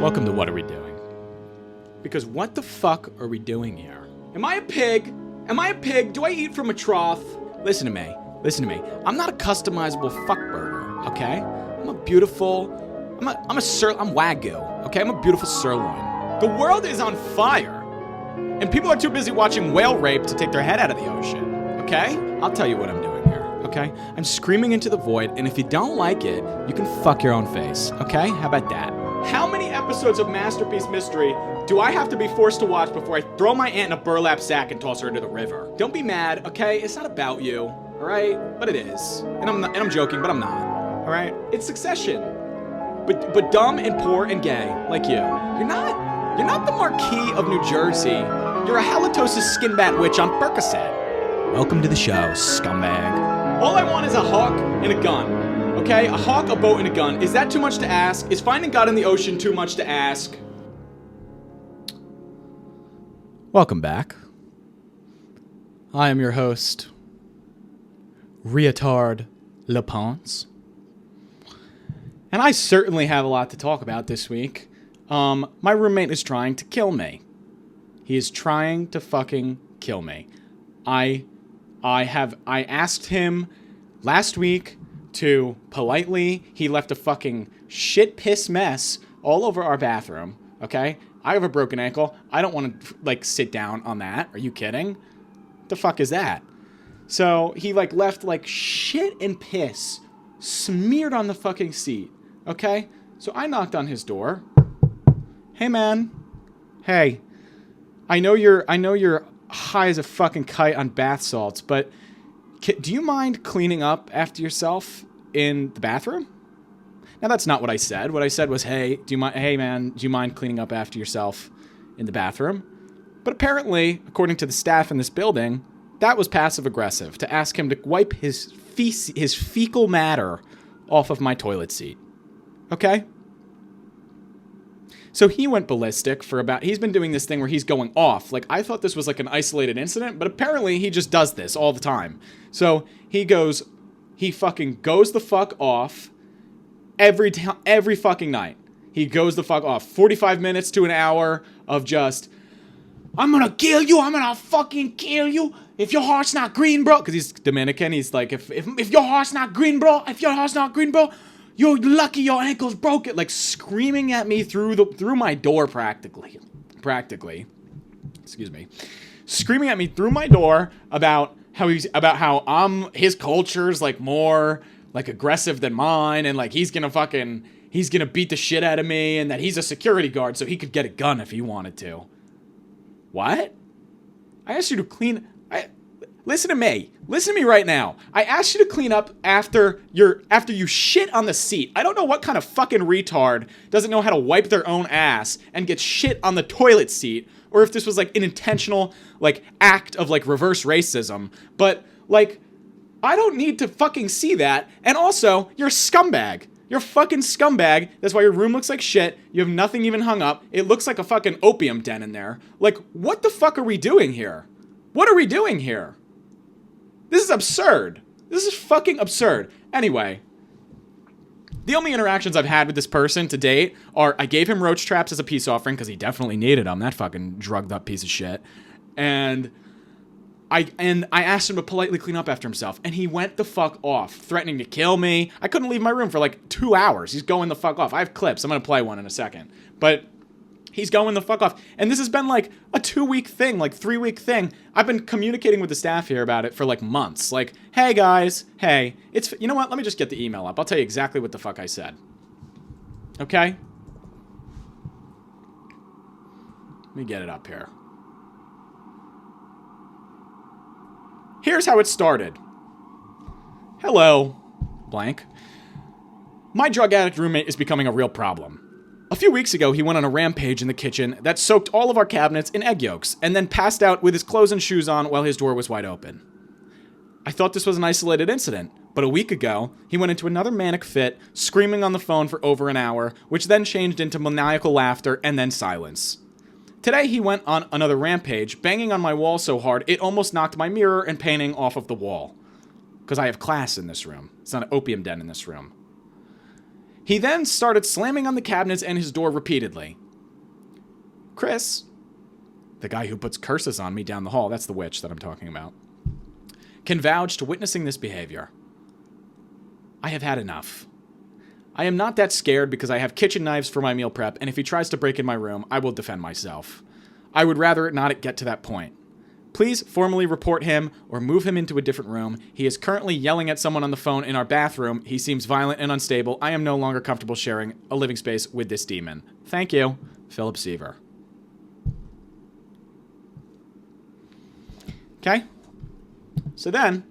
Welcome to What Are We Doing? Because what the fuck are we doing here? Am I a pig? Am I a pig? Do I eat from a trough? Listen to me. Listen to me. I'm not a customizable fuck burger, okay? I'm a beautiful... I'm Wagyu, okay? I'm a beautiful sirloin. The world is on fire. And people are too busy watching whale rape to take their head out of the ocean, okay? I'll tell you what I'm doing here, okay? I'm screaming into the void, and if you don't like it, you can fuck your own face, okay? How about that? How many episodes of Masterpiece Mystery do I have to be forced to watch before I throw my aunt in a burlap sack and toss her into the river? Don't be mad, okay? It's not about you, alright? But it is. And I'm joking, but I'm not, alright? It's Succession. But dumb and poor and gay, like you. You're not the Marquis of New Jersey. You're a halitosis skin bat witch on Percocet. Welcome to the show, scumbag. All I want is a hawk and a gun. Okay? A hawk, a boat, and a gun. Is that too much to ask? Is finding God in the ocean too much to ask? Welcome back. I am your host, Riotard Leponce. And I certainly have a lot to talk about this week. My roommate is trying to kill me. He is trying to fucking kill me. I asked him last week to politely, he left a fucking shit piss mess all over our bathroom, okay? I have a broken ankle. I don't want to, like, sit down on that. Are you kidding? What the fuck is that? So he, like, left, like, shit and piss smeared on the fucking seat, okay? So I knocked on his door. Hey, man. Hey. I know you're high as a fucking kite on bath salts, but do you mind cleaning up after yourself in the bathroom? Now, that's not what I said. What I said was, hey, man, do you mind cleaning up after yourself in the bathroom? But apparently, according to the staff in this building, that was passive-aggressive, to ask him to wipe his fecal matter off of my toilet seat. Okay? So he went ballistic he's been doing this thing where he's going off. Like, I thought this was like an isolated incident, but apparently he just does this all the time. So he fucking goes the fuck off every fucking night. He goes the fuck off. 45 minutes to an hour of just, I'm gonna kill you, I'm gonna fucking kill you. If your heart's not green, bro. Because he's Dominican, he's like, if your heart's not green, bro, you're lucky your ankle's broken. Like, screaming at me through my door practically. Excuse me. Screaming at me through my door about how his culture's like more like aggressive than mine, and like he's gonna beat the shit out of me, and that he's a security guard so he could get a gun if he wanted to. What? I asked you to clean... Listen to me. Listen to me right now. I asked you to clean up after you shit on the seat. I don't know what kind of fucking retard doesn't know how to wipe their own ass and get shit on the toilet seat, or if this was like an intentional like act of like reverse racism. But like, I don't need to fucking see that. And also, you're a scumbag. You're a fucking scumbag. That's why your room looks like shit. You have nothing even hung up. It looks like a fucking opium den in there. Like, what the fuck are we doing here? What are we doing here? This is absurd. This is fucking absurd. Anyway, the only interactions I've had with this person to date are I gave him roach traps as a peace offering because he definitely needed them. That fucking drugged up piece of shit. And I asked him to politely clean up after himself, and he went the fuck off, threatening to kill me. I couldn't leave my room for like 2 hours. He's going the fuck off. I have clips. I'm gonna play one in a second. But he's going the fuck off. And this has been like a 2-week thing, like 3-week thing. I've been communicating with the staff here about it for like months. Like, hey guys, hey, you know what? Let me just get the email up. I'll tell you exactly what the fuck I said. Okay? Let me get it up here. Here's how it started. Hello, blank. My drug addict roommate is becoming a real problem. A few weeks ago, he went on a rampage in the kitchen that soaked all of our cabinets in egg yolks and then passed out with his clothes and shoes on while his door was wide open. I thought this was an isolated incident, but a week ago, he went into another manic fit, screaming on the phone for over an hour, which then changed into maniacal laughter and then silence. Today, he went on another rampage, banging on my wall so hard it almost knocked my mirror and painting off of the wall. Because I have class in this room. It's not an opium den in this room. He then started slamming on the cabinets and his door repeatedly. Chris, the guy who puts curses on me down the hall, that's the witch that I'm talking about, can vouch to witnessing this behavior. I have had enough. I am not that scared because I have kitchen knives for my meal prep, and if he tries to break in my room, I will defend myself. I would rather it not get to that point. Please formally report him or move him into a different room. He is currently yelling at someone on the phone in our bathroom. He seems violent and unstable. I am no longer comfortable sharing a living space with this demon. Thank you, Philip Seaver. Okay? So then,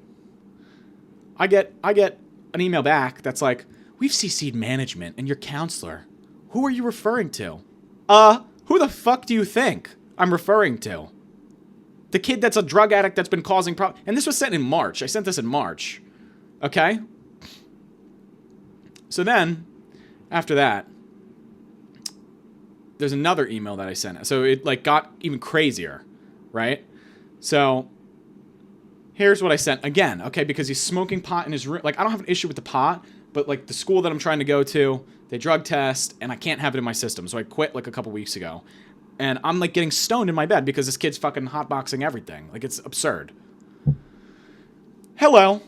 I get an email back that's like, we've CC'd management and your counselor. Who are you referring to? Who the fuck do you think I'm referring to? The kid that's a drug addict that's been causing problems. And this was sent in March. I sent this in March. Okay? So then, after that, there's another email that I sent. So it like got even crazier, right? So here's what I sent again, okay? Because he's smoking pot in his room. Like, I don't have an issue with the pot, but like the school that I'm trying to go to, they drug test, and I can't have it in my system. So I quit like a couple weeks ago. And I'm like getting stoned in my bed because this kid's fucking hotboxing everything. Like, it's absurd. Hello.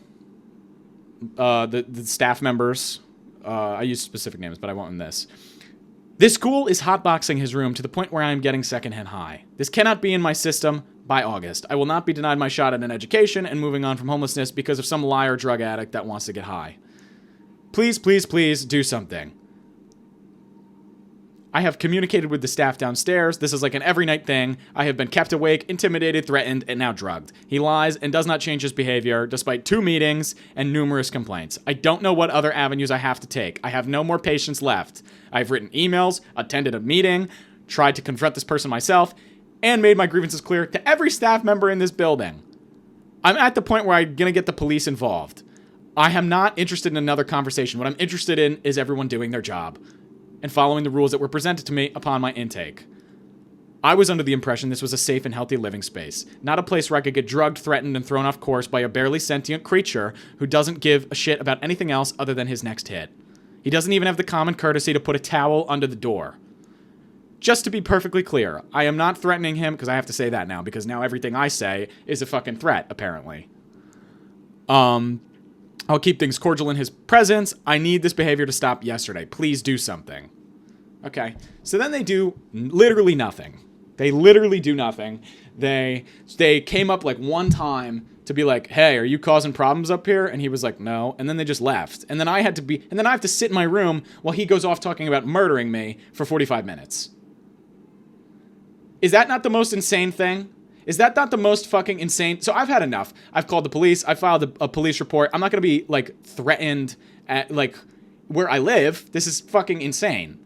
The staff members. I use specific names, but I won't in this. This school is hotboxing his room to the point where I am getting secondhand high. This cannot be in my system by August. I will not be denied my shot at an education and moving on from homelessness because of some liar drug addict that wants to get high. Please, please, please do something. I have communicated with the staff downstairs. This is like an every night thing. I have been kept awake, intimidated, threatened, and now drugged. He lies and does not change his behavior despite 2 meetings and numerous complaints. I don't know what other avenues I have to take. I have no more patience left. I've written emails, attended a meeting, tried to confront this person myself, and made my grievances clear to every staff member in this building. I'm at the point where I'm going to get the police involved. I am not interested in another conversation. What I'm interested in is everyone doing their job and following the rules that were presented to me upon my intake. I was under the impression this was a safe and healthy living space, not a place where I could get drugged, threatened, and thrown off course by a barely sentient creature who doesn't give a shit about anything else other than his next hit. He doesn't even have the common courtesy to put a towel under the door. Just to be perfectly clear, I am not threatening him, because I have to say that now, because now everything I say is a fucking threat, apparently. I'll keep things cordial in his presence. I need this behavior to stop yesterday. Please do something. Okay, so then they do literally nothing. They literally do nothing. They came up like one time to be like, hey, are you causing problems up here? And he was like, no. And then they just left. And then I have to sit in my room while he goes off talking about murdering me for 45 minutes. Is that not the most insane thing? Is that not the most fucking insane? So I've had enough. I've called the police. I filed a police report. I'm not going to be like threatened at like where I live. This is fucking insane.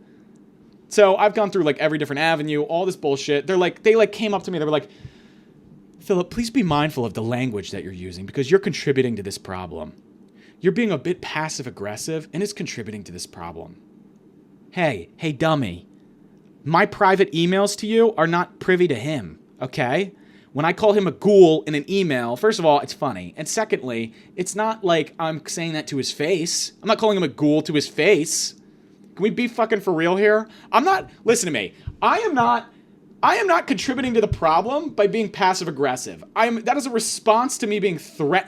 So I've gone through like every different avenue, all this bullshit. They came up to me. They were like, Philip, please be mindful of the language that you're using because you're contributing to this problem. You're being a bit passive aggressive and it's contributing to this problem. Hey, dummy. My private emails to you are not privy to him, okay? When I call him a ghoul in an email, first of all, it's funny. And secondly, it's not like I'm saying that to his face. I'm not calling him a ghoul to his face. Can we be fucking for real here? Listen to me. I am not contributing to the problem by being passive aggressive. That is a response to me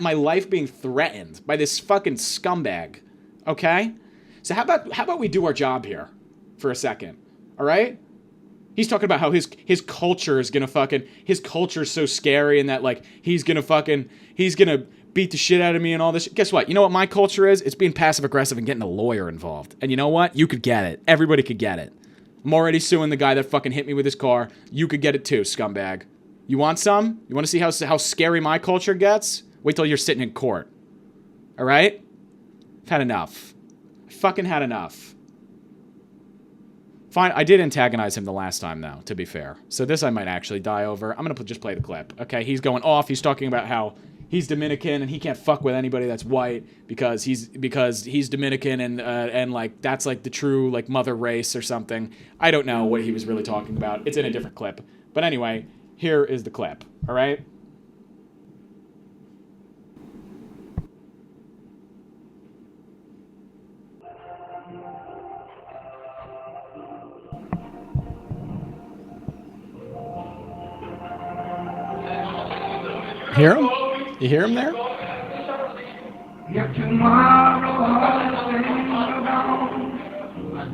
my life being threatened by this fucking scumbag. Okay? So how about we do our job here for a second? All right? He's talking about how his culture is gonna his culture's so scary and that like he's gonna beat the shit out of me and all this. Guess what? You know what my culture is? It's being passive aggressive and getting a lawyer involved. And you know what? You could get it. Everybody could get it. I'm already suing the guy that fucking hit me with his car. You could get it too, scumbag. You want some? You want to see how scary my culture gets? Wait till you're sitting in court. All right? I've had enough. I fucking had enough. Fine, I did antagonize him the last time, though, to be fair. So this I might actually die over. I'm going to just play the clip. Okay, he's going off. He's talking about how he's Dominican and he can't fuck with anybody that's white because he's Dominican and like that's like the true like mother race or something. I don't know what he was really talking about. It's in a different clip. But anyway, here is the clip. All right? Hear him? You hear him there? If tomorrow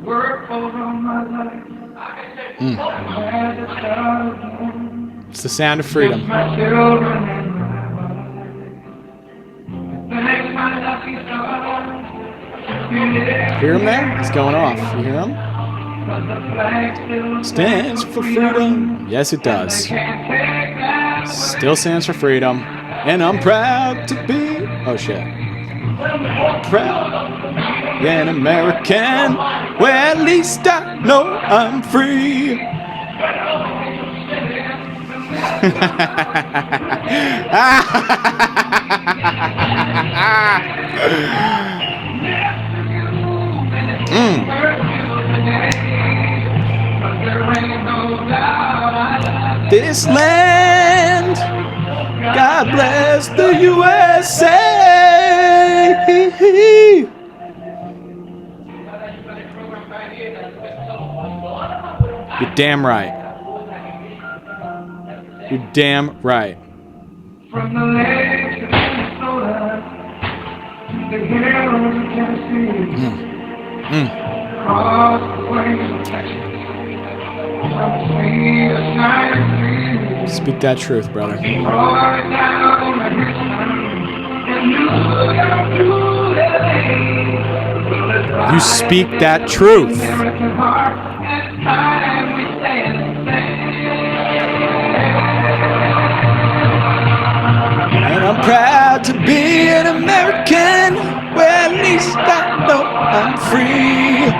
work over my life. It's the sound of freedom. My children and my Hear him there? It's going off. You hear him? Stands for freedom. Yes, it does. Still stands for freedom. And I'm proud to be. Oh, shit. Proud. Yeah, an American. Well, at least I know I'm free. This land, God bless the USA. You're damn right. You're damn right. From the lakes of Minnesota to the hills of Tennessee, across the plains of Texas, from the sea to shining sea. Speak that truth, brother. Roar down the Richmond and New York to LA. You speak that truth. American heart, and time we stand and stand. And I'm proud to be an American. Well, at least I know I'm free.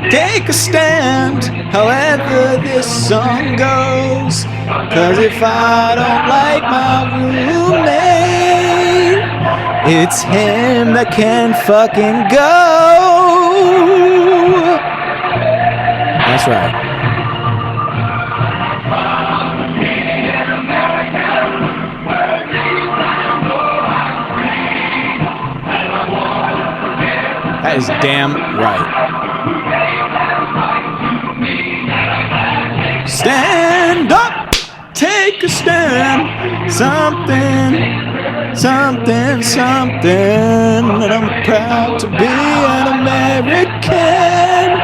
Take a stand, however this song goes. 'Cause if I don't like my roommate, it's him that can fucking go. That's right. That is damn right. Stand up, take a stand. Something, something, something. And I'm proud to be an American.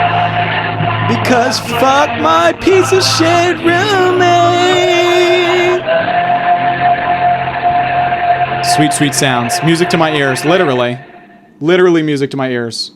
Because fuck my piece of shit roommate. Sweet, sweet sounds. Music to my ears, literally. Literally music to my ears.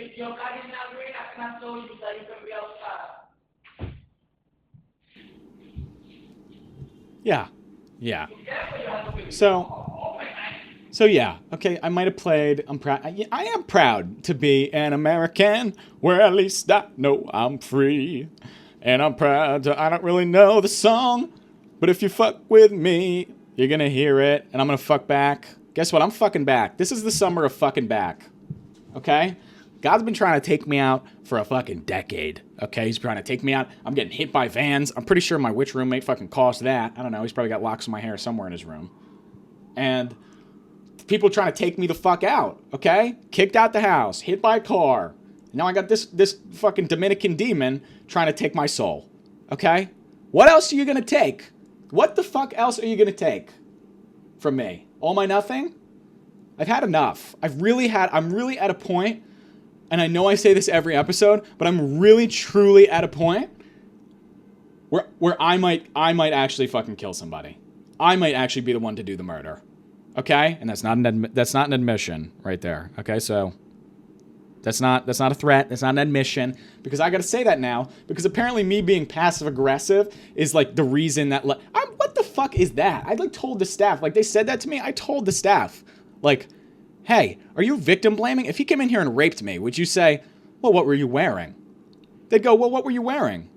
If your body's not green, I cannot show you that you can be outside. Yeah. So yeah. Okay, I might have played. I'm proud. I am proud to be an American, where at least I know I'm free, and I'm proud to. I don't really know the song, but if you fuck with me, you're gonna hear it, and I'm gonna fuck back. Guess what? I'm fucking back. This is the summer of fucking back. Okay? God's been trying to take me out for a fucking decade. Okay? He's trying to take me out. I'm getting hit by vans. I'm pretty sure my witch roommate fucking caused that. I don't know. He's probably got locks of my hair somewhere in his room. And people trying to take me the fuck out. Okay? Kicked out the house. Hit by a car. Now I got this fucking Dominican demon trying to take my soul. Okay? What else are you gonna take? What the fuck else are you gonna take from me? All my nothing? I've had enough. I'm really at a point, and I know I say this every episode, but I'm really truly at a point where I might actually fucking kill somebody. I might actually be the one to do the murder. Okay? And that's not an admission right there. Okay? So that's not a threat. That's not an admission, because I got to say that now, because apparently me being passive aggressive is like the reason that what the fuck is that? I like told the staff, like they said that to me. I told the staff, like, hey, are you victim blaming? If he came in here and raped me, would you say, well, what were you wearing? They'd go, well, what were you wearing?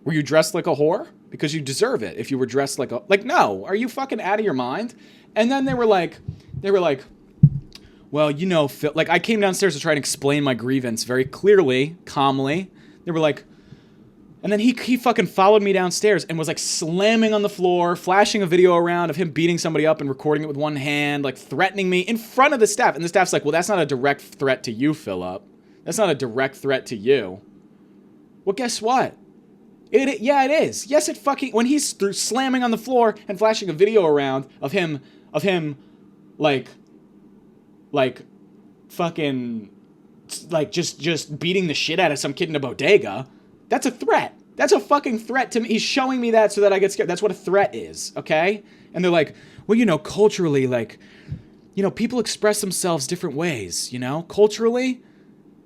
Were you dressed like a whore? Because you deserve it if you were dressed like a... Like, no. Are you fucking out of your mind? And then they were like, well, you know, Phil... Like, I came downstairs to try and explain my grievance very clearly, calmly. They were like... And then he fucking followed me downstairs and was like slamming on the floor, flashing a video around of him beating somebody up and recording it with one hand, like threatening me in front of the staff. And the staff's like, well, that's not a direct threat to you, Philip. That's not a direct threat to you. Well, guess what? Yeah, it is. Yes, it fucking... When he's slamming on the floor and flashing a video around of him, like, fucking, like, just beating the shit out of some kid in a bodega, that's a threat. That's a fucking threat to me. He's showing me that so that I get scared. That's what a threat is, okay? And they're like, well, you know, culturally, like, you know, people express themselves different ways, you know? Culturally...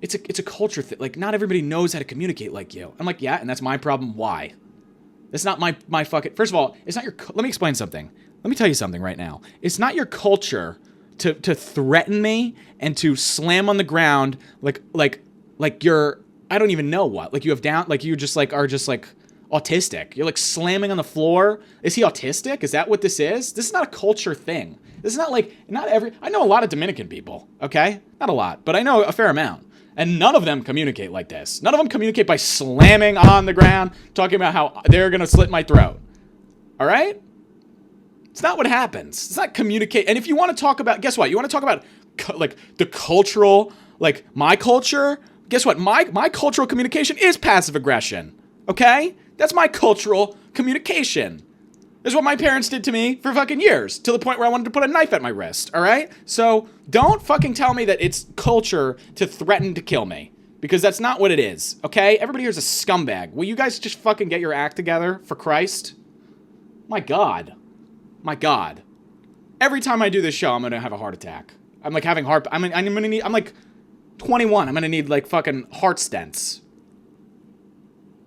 It's a culture thing. Like, not everybody knows how to communicate like you. I'm like, yeah, and that's my problem. Why? That's not my fucking... First of all, it's not your... Let me explain something. Let me tell you something right now. It's not your culture to threaten me and to slam on the ground like you're... I don't even know what. Like, you have down... Like, you just, like, are just, like, autistic. You're, like, slamming on the floor. Is he autistic? Is that what this is? This is not a culture thing. This is not, like... Not every... I know a lot of Dominican people, okay? Not a lot, but I know a fair amount. And none of them communicate like this. None of them communicate by slamming on the ground, talking about how they're going to slit my throat. All right? It's not what happens. It's not communicate. And if you want to talk about, guess what? You want to talk about, like, the cultural, like, my culture? Guess what? My cultural communication is passive aggression. Okay? That's my cultural communication. That's what my parents did to me for fucking years, to the point where I wanted to put a knife at my wrist, all right? So don't fucking tell me that it's culture to threaten to kill me, because that's not what it is, okay? Everybody here's a scumbag. Will you guys just fucking get your act together, for Christ? My God. My God. Every time I do this show, I'm gonna have a heart attack. I'm like having heart... I'm like 21. I'm gonna need, like, fucking heart stents.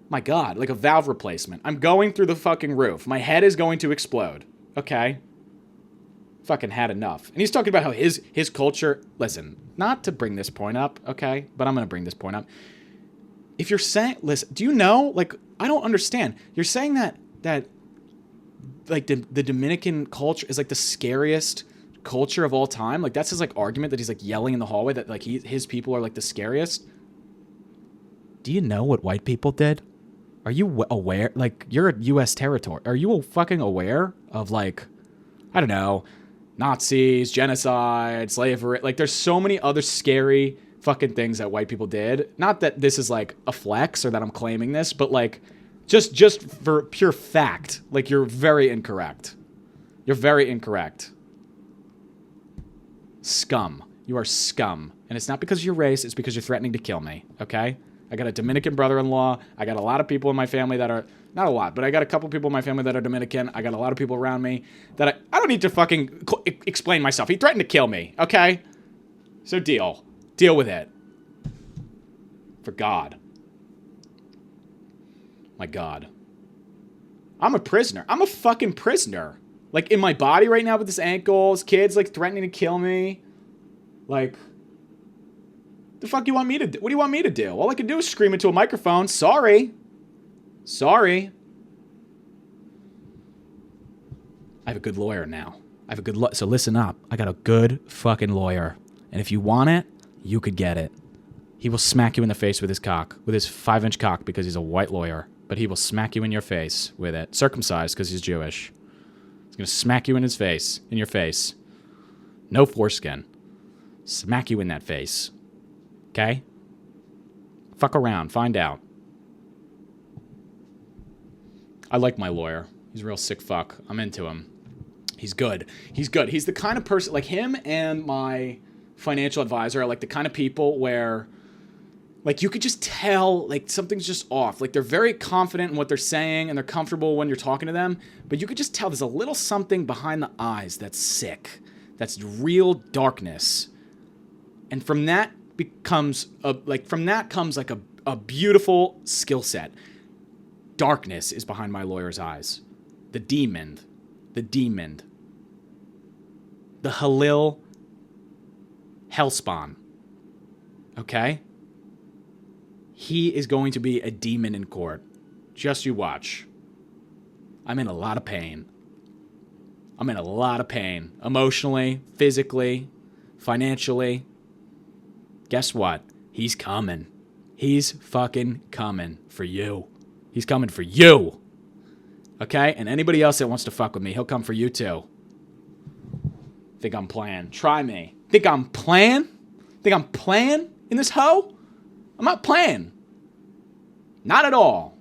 My God, like a valve replacement. I'm going through the fucking roof. My head is going to explode. Okay? Fucking had enough. And he's talking about how his culture... Listen, not to bring this point up, okay? But I'm going to bring this point up. If you're saying... Listen, do you know? Like, I don't understand. You're saying that like, the Dominican culture is, like, the scariest culture of all time? Like, that's his, like, argument that he's, like, yelling in the hallway that, like, his people are, like, the scariest? Do you know what white people did? Are you aware? Like, you're a U.S. territory. Are you fucking aware of, like, I don't know, Nazis, genocide, slavery? Like, there's so many other scary fucking things that white people did. Not that this is, like, a flex or that I'm claiming this, but, like, just for pure fact. Like, you're very incorrect. You're very incorrect. Scum. You are scum. And it's not because of your race. It's because you're threatening to kill me, okay? I got a Dominican brother-in-law. I got a lot of people in my family that are... Not a lot, but I got a couple people in my family that are Dominican. I got a lot of people around me that I don't need to fucking explain myself. He threatened to kill me, okay? So deal. Deal with it. For God. My God. I'm a prisoner. I'm a fucking prisoner. Like, in my body right now with this ankle. This kid's, like, threatening to kill me. Like... The fuck you want me to do? What do you want me to do? All I can do is scream into a microphone. Sorry. Sorry. I have a good lawyer now. I have a good so listen up. I got a good fucking lawyer. And if you want it, you could get it. He will smack you in the face with his cock. With his 5-inch cock, because he's a white lawyer. But he will smack you in your face with it. Circumcised, because he's Jewish. He's gonna smack you in his face. In your face. No foreskin. Smack you in that face. Okay? Fuck around. Find out. I like my lawyer. He's a real sick fuck. I'm into him. He's good. He's good. He's the kind of person... Like, him and my financial advisor are, like, the kind of people where... Like, you could just tell, like, something's just off. Like, they're very confident in what they're saying, and they're comfortable when you're talking to them, but you could just tell there's a little something behind the eyes that's sick. That's real darkness. And from that comes a beautiful skill set. Darkness is behind my lawyer's eyes. The demon. The Halil Hellspawn. Okay? He is going to be a demon in court. Just you watch. I'm in a lot of pain. Emotionally, physically, financially. Guess what? He's coming. He's fucking coming for you. He's coming for you. Okay? And anybody else that wants to fuck with me, he'll come for you too. Think I'm playing. Try me. Think I'm playing in this hoe? I'm not playing. Not at all.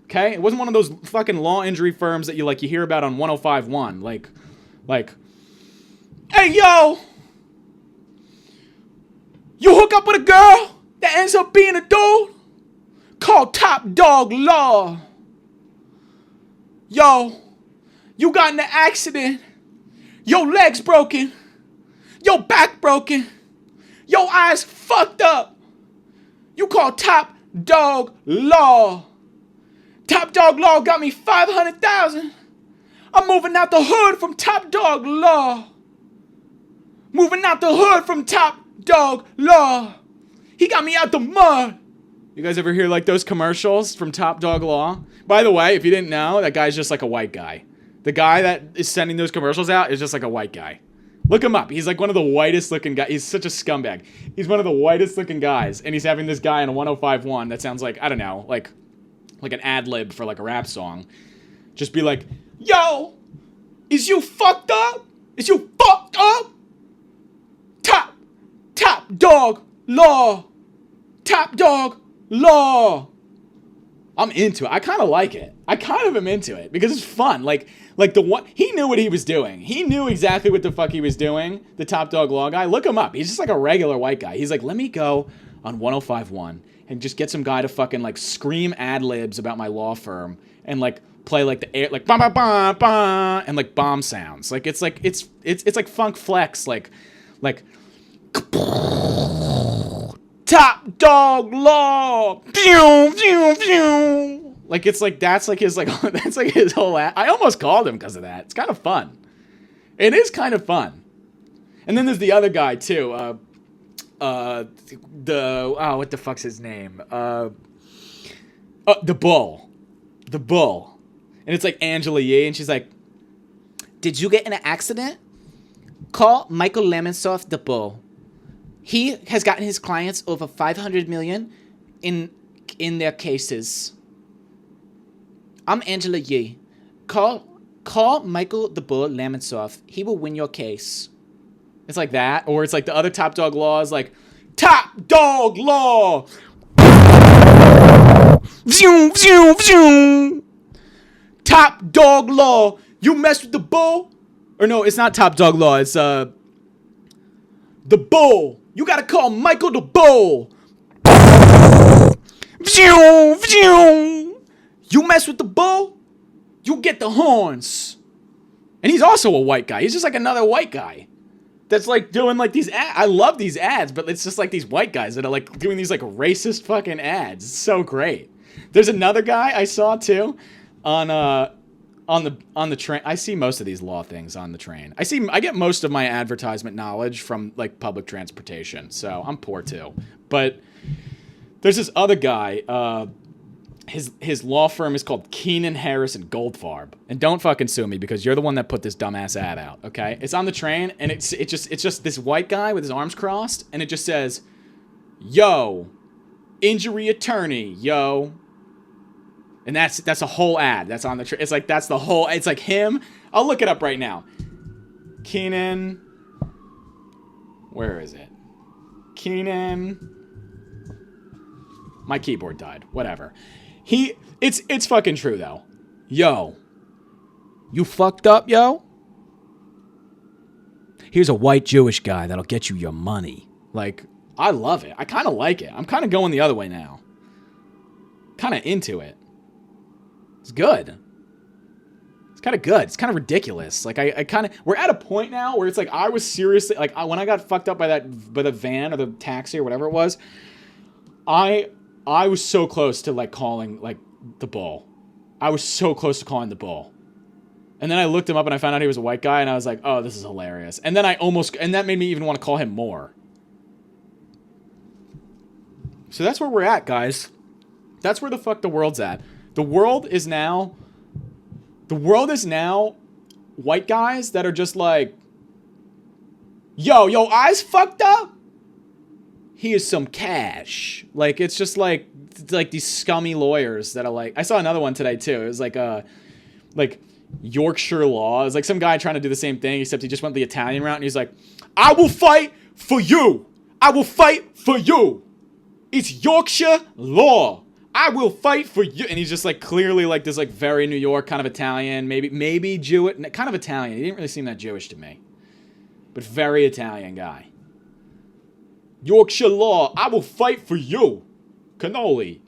Okay? It wasn't one of those fucking law injury firms that you hear about on 105.1. Like, hey, yo! You hook up with a girl that ends up being a dude? Call Top Dog Law. Yo, you got in an accident. Your leg's broken. Your back broken. Your eyes fucked up. You call Top Dog Law. Top Dog Law got me $500,000. I'm moving out the hood from Top Dog Law. Moving out the hood from Top Dog Law. He got me out the mud. You guys ever hear like those commercials from Top Dog Law? By the way, if you didn't know, that guy's just like a white guy. The guy that is sending those commercials out is just like a white guy. Look him up. He's like one of the whitest looking guys. He's such a scumbag. He's one of the whitest looking guys. And he's having this guy on a 105.1 that sounds like, I don't know, like an ad lib for like a rap song. Just be like, yo, is you fucked up? Is you fucked up? Top Dog Law. Top Dog Law. I'm into it. I kind of like it. I kind of am into it because it's fun. Like the one, he knew what he was doing. He knew exactly what the fuck he was doing. The Top Dog Law guy. Look him up. He's just like a regular white guy. He's like, let me go on 105.1 and just get some guy to fucking like scream ad libs about my law firm and like play like the air, like ba ba ba ba, and like bomb sounds. Like it's like Funk Flex. Like Top Dog Law. Pew, pew, pew. Like it's like that's like his whole ad. I almost called him because of that. It's kind of fun. It is kind of fun. And then there's the other guy too. What the fuck's his name? The Bull. The Bull. And it's like Angela Yee, and she's like, did you get in an accident? Call Michael Lemonsoff, the Bull. He has gotten his clients over $500 million in their cases. I'm Angela Yee. Call Michael the Bull Lemonsoff. He will win your case. It's like that. Or it's like the other Top Dog Law is like, Top Dog Law! Zoom, zoom, zoom! Top Dog Law! You mess with the Bull? Or no, it's not Top Dog Law. It's, the Bull! You gotta call Michael the Bull! Zoom, zoom! You mess with the Bull? You get the horns. And he's also a white guy. He's just like another white guy. That's like doing like these ads. I love these ads, but it's just like these white guys that are like doing these like racist fucking ads. It's so great. There's another guy I saw too on the train. I see most of these law things on the train. I get most of my advertisement knowledge from like public transportation. So I'm poor too. But there's this other guy, his law firm is called Keenan Harris and Goldfarb. And don't fucking sue me because you're the one that put this dumbass ad out, okay? It's on the train and it's just this white guy with his arms crossed and it just says, yo, injury attorney, yo. And that's a whole ad. That's on the train. It's like that's the whole, it's like him. I'll look it up right now. Keenan, where is it? Keenan. My keyboard died. Whatever. It's fucking true though. Yo. You fucked up, yo? Here's a white Jewish guy that'll get you your money. Like, I love it. I kind of like it. I'm kind of going the other way now. Kind of into it. It's good. It's kind of good. It's kind of ridiculous. Like, I kind of... We're at a point now where it's like, I was seriously... Like, when I got fucked up by the van or the taxi or whatever it was, I was so close to, like, calling, like, the bull. I was so close to calling the bull. And then I looked him up and I found out he was a white guy, and I was like, oh, this is hilarious. And then and that made me even want to call him more. So that's where we're at, guys. That's where the fuck the world's at. The world is now white guys that are just like, yo, eyes fucked up? Here's some cash. Like, it's just like these scummy lawyers that are like, I saw another one today too. It was like Yorkshire law. It's like some guy trying to do the same thing, except he just went the Italian route, and he's like, I will fight for you. I will fight for you. It's Yorkshire law. I will fight for you. And he's just like clearly like this like very New York kind of Italian, maybe Jewish, kind of Italian. He didn't really seem that Jewish to me, but very Italian guy. Yorkshire law. I will fight for you. Cannoli.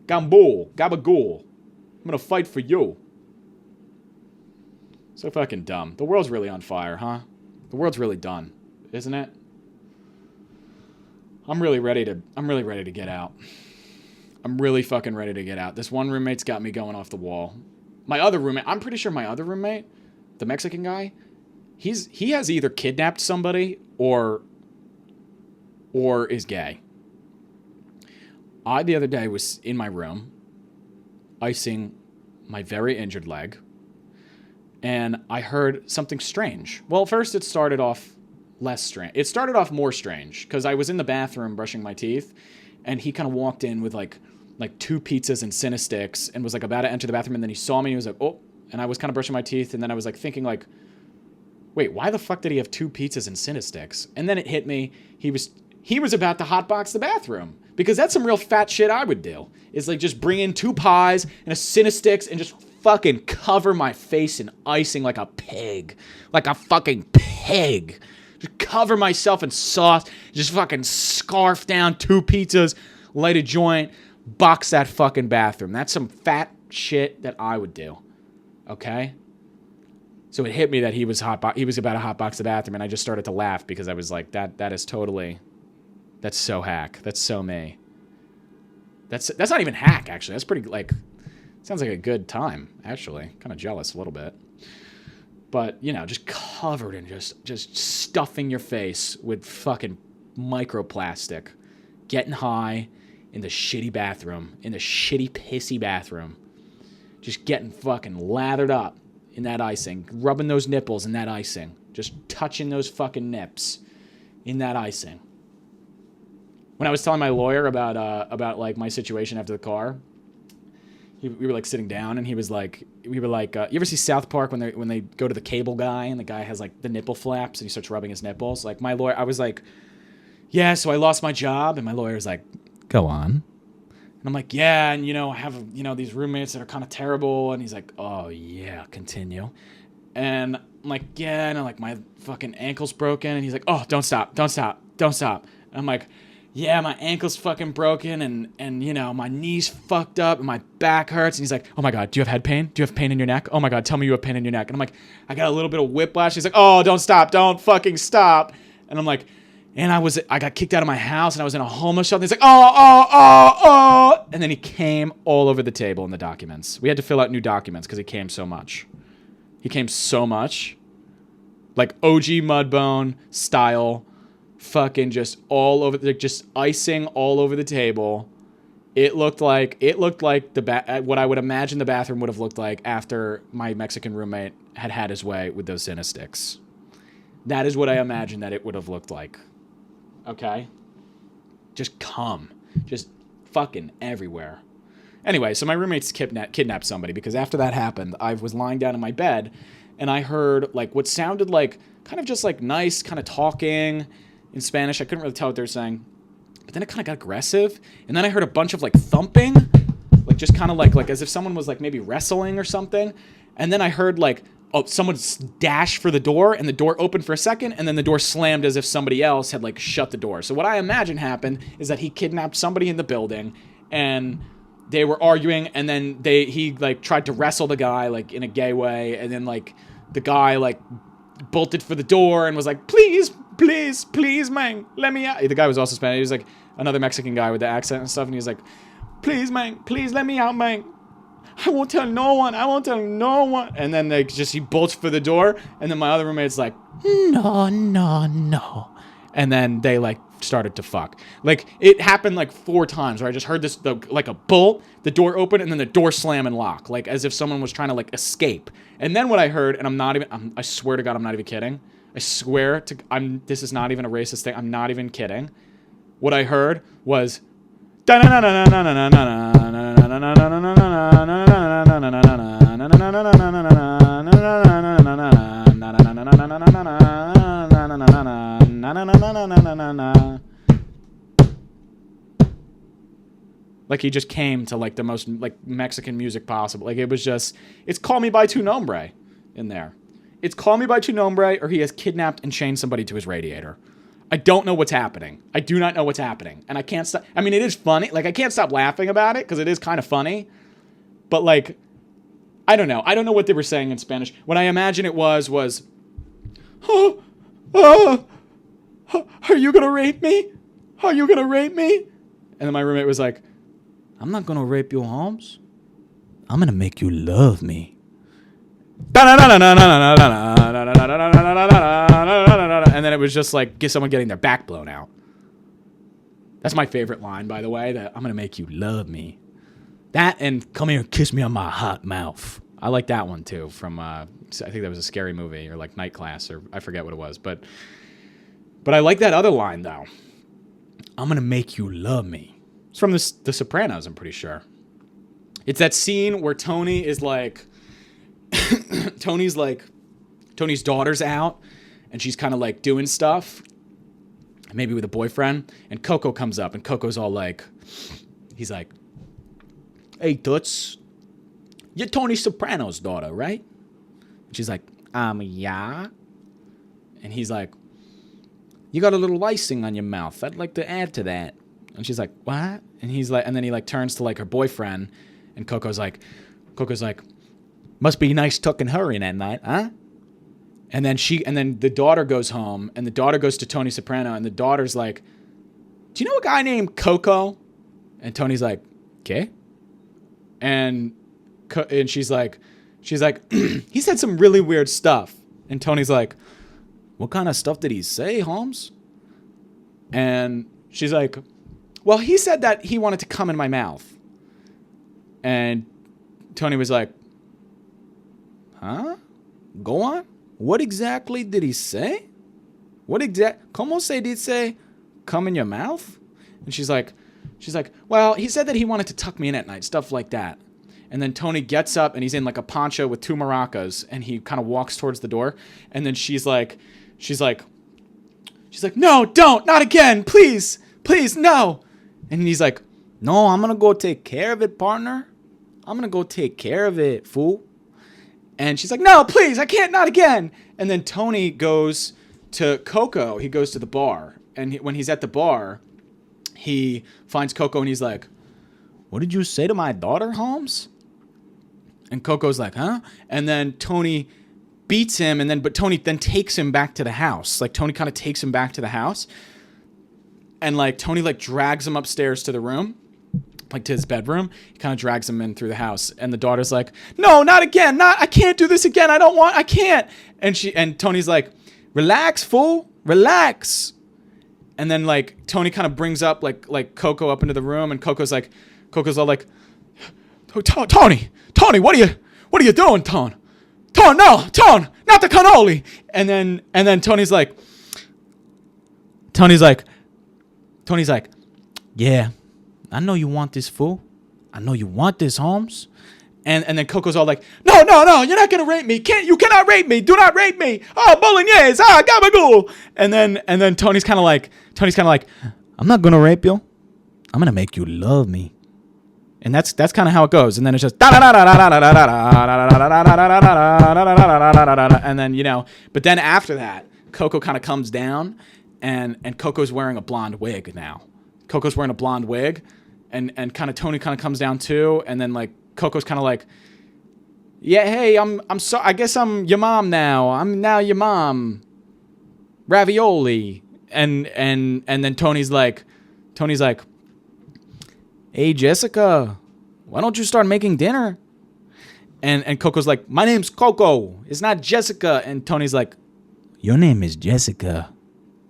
Gambool. Gabagool. I'm gonna fight for you. So fucking dumb. The world's really on fire, huh? The world's really done, isn't it? I'm really ready to get out. I'm really fucking ready to get out. This one roommate's got me going off the wall. My other roommate, I'm pretty sure my other roommate, the Mexican guy, he has either kidnapped somebody or is gay. I, the other day, was in my room, icing my very injured leg, and I heard something strange. Well, first it started off less strange. It started off more strange, because I was in the bathroom brushing my teeth, and he kind of walked in with like 2 pizzas and Cinesticks, and was like about to enter the bathroom, and then he saw me, and he was like, oh, and I was kind of brushing my teeth, and then I was like thinking like, wait, why the fuck did he have 2 pizzas and Cinesticks? And then it hit me, he was about to hotbox the bathroom, because that's some real fat shit I would do, is like just bring in 2 pies and a Cinesticks and just fucking cover my face in icing like a pig, like a fucking pig. Just cover myself in sauce, just fucking scarf down 2 pizzas, light a joint, box that fucking bathroom. That's some fat shit that I would do. Okay? So it hit me that he was about to hotbox the bathroom, and I just started to laugh because I was like, that is totally, that's so hack. That's so me. That's not even hack, actually. That's pretty, like, sounds like a good time, actually. Kind of jealous a little bit. But, you know, just covered in just stuffing your face with fucking microplastic. Getting high in the shitty bathroom. In the shitty, pissy bathroom. Just getting fucking lathered up in that icing. Rubbing those nipples in that icing. Just touching those fucking nips in that icing. When I was telling my lawyer about like my situation after the car, we were like sitting down, and he was like, you ever see South Park when they go to the cable guy, and the guy has like the nipple flaps, and he starts rubbing his nipples? Like, my lawyer, I was like, yeah, so I lost my job, and my lawyer was like, go on. And I'm like, yeah, and you know, I have, you know, these roommates that are kind of terrible, and he's like, oh yeah, continue. And I'm like, yeah, and I'm like, my fucking ankle's broken, and he's like, oh, don't stop. And I'm like, yeah, my ankle's fucking broken, and you know, my knee's fucked up, and my back hurts. And he's like, oh my God, do you have head pain? Do you have pain in your neck? Oh my God, tell me you have pain in your neck. And I'm like, I got a little bit of whiplash. He's like, oh, don't stop. Don't fucking stop. And I'm like, and I got kicked out of my house, and I was in a homeless shelter. And he's like, oh. And then he came all over the table in the documents. We had to fill out new documents because he came so much. Like OG Mudbone style. Fucking just all over, like just icing all over the table. It looked like what I would imagine the bathroom would have looked like after my Mexican roommate had his way with those Cinesticks. That is what I imagine that it would have looked like. Okay? Just cum. Just fucking everywhere. Anyway, so my roommates kidnapped somebody, because after that happened, I was lying down in my bed, and I heard like what sounded like kind of just like nice kind of talking in Spanish. I couldn't really tell what they were saying. But then it kind of got aggressive. And then I heard a bunch of like thumping. Like just kind of like as if someone was like maybe wrestling or something. And then I heard like someone dashed for the door, and the door opened for a second, and then the door slammed as if somebody else had like shut the door. So what I imagine happened is that he kidnapped somebody in the building, and they were arguing, and then he like tried to wrestle the guy like in a gay way, and then like the guy like bolted for the door and was like, please, man, let me out. The guy was also Spanish. He was like another Mexican guy with the accent and stuff, and he was like, please, man, please let me out, man. I won't tell no one. And then he bolts for the door, and then my other roommate's like, no. And then they like started to fuck. Like it happened like 4 times where I just heard this like a bolt, the door open, and then the door slam and lock, like as if someone was trying to like escape. And then what I heard, and I swear to God, I'm not even kidding. This is not even a racist thing. I'm not even kidding. What I heard was like he just came to like the most like Mexican music possible. Like it's Call Me by Tu Nombre in there. It's Call Me by Tu Nombre, or he has kidnapped and chained somebody to his radiator. I don't know what's happening. I do not know what's happening. And I can't stop. I mean, it is funny. Like, I can't stop laughing about it because it is kind of funny. But, like, I don't know. I don't know what they were saying in Spanish. What I imagine it was, are you going to rape me? Are you going to rape me? And then my roommate was like, I'm not going to rape you, Holmes. I'm going to make you love me. And then it was just like someone getting their back blown out. That's my favorite line, by the way, that I'm going to make you love me. That and come here and kiss me on my hot mouth. I like that one too from, I think that was a Scary Movie or like Night Class, or I forget what it was. But I like that other line though. I'm going to make you love me. It's from the Sopranos, I'm pretty sure. It's that scene where Tony is like, Tony's daughter's out, and she's kind of like doing stuff, maybe with a boyfriend, and Coco comes up, and Coco's all like, he's like, hey, Toots, you're Tony Soprano's daughter, right? And she's like, yeah. And he's like, you got a little icing on your mouth. I'd like to add to that. And she's like, what? And he's like, and then he like turns to like her boyfriend, and Coco's like, must be nice tucking her in at night, huh? And then the daughter goes home, and the daughter goes to Tony Soprano, and the daughter's like, do you know a guy named Coco? And Tony's like, okay. And she's like, he said some really weird stuff. And Tony's like, what kind of stuff did he say, Holmes? And she's like, well, he said that he wanted to come in my mouth. And Tony was like, huh? Go on. What exactly did he say? ¿Cómo se dice come in your mouth? And she's like, well, he said that he wanted to tuck me in at night, stuff like that. And then Tony gets up, and he's in like a poncho with 2 maracas, and he kind of walks towards the door. And then she's like, no, don't, not again, please, no. And he's like, no, I'm gonna go take care of it, partner. I'm gonna go take care of it, fool. And she's like, no, please, I can't, not again. And then Tony goes to Coco. He goes to the bar. And when he's at the bar, he finds Coco, and he's like, what did you say to my daughter, Holmes? And Coco's like, huh? And then Tony beats him, but Tony then takes him back to the house. Like, Tony kind of takes him back to the house. And, like, Tony, like, drags him upstairs to the room, like, to his bedroom. He kind of drags him in through the house. And the daughter's like, no, not again. I can't do this again. I can't. And Tony's like, relax, fool. Relax. And then, like, Tony kind of brings up, like Coco up into the room. And Coco's all like, Tony, what are you doing, Tone? Tone, no, Tone, not the cannoli. And then Tony's like, yeah, I know you want this, fool. I know you want this, Holmes. And then Coco's all like, no, you're not gonna rape me. You cannot rape me. Do not rape me. Oh, bolognese. Gabagool. And then Tony's kind of like, I'm not gonna rape you. I'm gonna make you love me. And that's kind of how it goes. And then it's just and then, you know, but then after that, Coco kind of comes down and Coco's wearing a blonde wig now. Coco's wearing a blonde wig and kind of Tony kind of comes down too. And then like Coco's kind of like, yeah, hey, I'm sorry. I guess I'm your mom now. I'm now your mom. Ravioli. And then Tony's like, hey, Jessica, why don't you start making dinner? And Coco's like, my name's Coco. It's not Jessica. And Tony's like, your name is Jessica.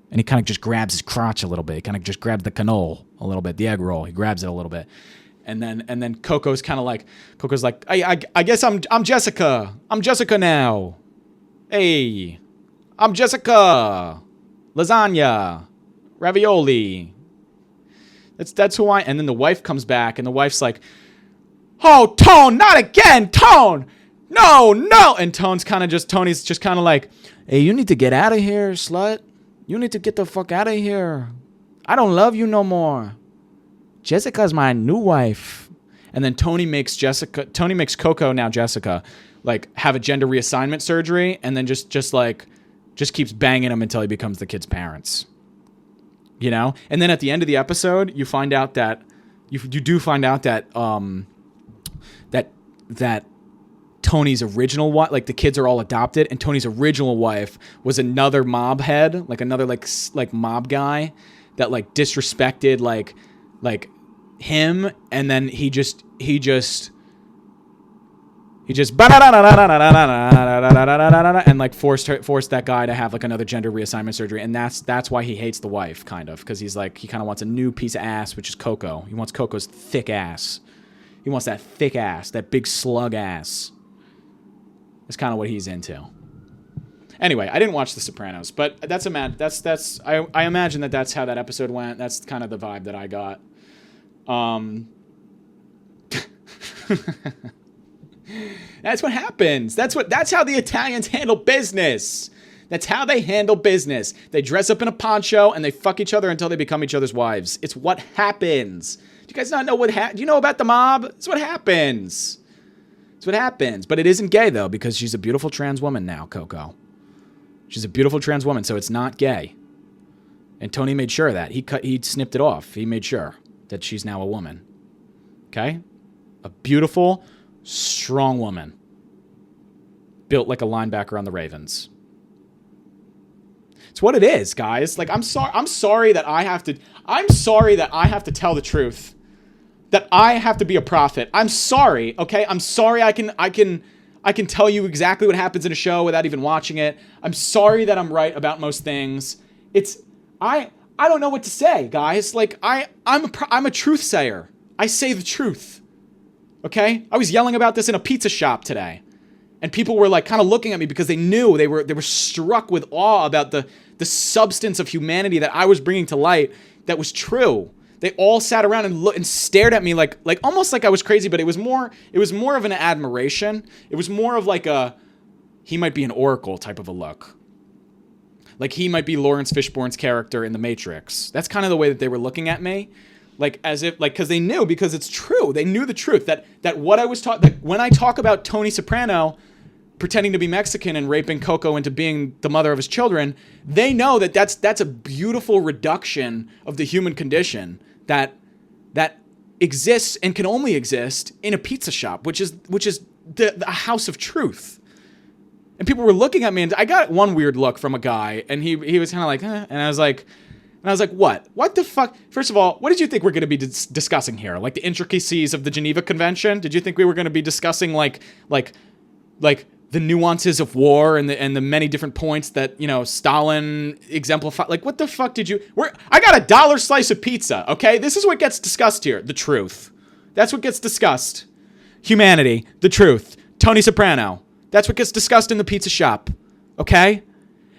And he kind of just grabs his crotch a little bit. He kind of just grabs the cannoli a little bit, the egg roll. He grabs it a little bit. And then Coco's kind of like, I guess I'm Jessica. I'm Jessica now. Hey, I'm Jessica. Lasagna. Ravioli. That's who I. And then the wife comes back, and the wife's like, "Oh, Tone, not again, Tone! No!" And Tony's just kind of like, "Hey, you need to get out of here, slut. You need to get the fuck out of here. I don't love you no more. Jessica's my new wife." And then Tony makes Coco, now Jessica, like have a gender reassignment surgery, and then just keeps banging him until he becomes the kid's parents. You know? And then at the end of the episode, you find out that that Tony's original wife, like the kids are all adopted, and Tony's original wife was another mob head, like another like mob guy that like disrespected like him, and then he just and like forced that guy to have like another gender reassignment surgery, and that's why he hates the wife, kind of, because he's like, he kind of wants a new piece of ass, which is Coco. He wants Coco's thick ass. He wants that thick ass, that big slug ass. That's kind of what he's into. Anyway, I didn't watch The Sopranos, but I imagine that's how that episode went. That's kind of the vibe that I got. That's what happens. That's how the Italians handle business. That's how they handle business. They dress up in a poncho and they fuck each other until they become each other's wives. It's what happens. Do you guys not know do you know about the mob? It's what happens. It's what happens. But it isn't gay though, because she's a beautiful trans woman now, Coco. She's a beautiful trans woman, so it's not gay. And Tony made sure of that. He snipped it off. He made sure that she's now a woman. Okay? A beautiful, strong woman. Built like a linebacker on the Ravens. It's what it is, guys. Like, I'm sorry that I have to tell the truth. That I have to be a prophet. I'm sorry, okay? I'm sorry I can tell you exactly what happens in a show without even watching it. I'm sorry that I'm right about most things. I don't know what to say, guys. Like, I'm a truth sayer. I say the truth. Okay? I was yelling about this in a pizza shop today. And people were like kind of looking at me because they knew they were struck with awe about the substance of humanity that I was bringing to light that was true. They all sat around and stared at me like almost like I was crazy, but it was more of an admiration. It was more of like he might be an oracle type of a look. Like he might be Lawrence Fishburne's character in The Matrix. That's kind of the way that they were looking at me. Like as if, like, because they knew, because it's true. They knew the truth that what I was taught, that when I talk about Tony Soprano pretending to be Mexican and raping Coco into being the mother of his children, they know that that's a beautiful reduction of the human condition that exists and can only exist in a pizza shop, which is the house of truth. And people were looking at me, and I got one weird look from a guy, and he was kind of like, and I was like, what the fuck? First of all, what did you think we're going to be discussing here? Like the intricacies of the Geneva Convention? Did you think we were going to be discussing like the nuances of war and the many different points that, you know, Stalin exemplified? Like, what the fuck did you... I got a $1 slice of pizza, okay? This is what gets discussed here. The truth. That's what gets discussed. Humanity. The truth. Tony Soprano. That's what gets discussed in the pizza shop, okay?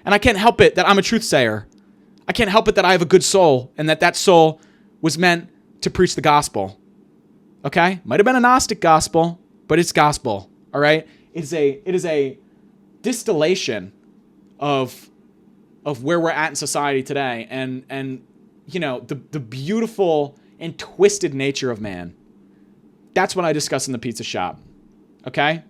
And I can't help it that I'm a truth sayer. I can't help it that I have a good soul, and that soul was meant to preach the gospel, okay? Might have been a Gnostic gospel, but it's gospel, all right? It is a distillation of where we're at in society today, and you know, the beautiful and twisted nature of man. That's what I discuss in the pizza shop. Okay?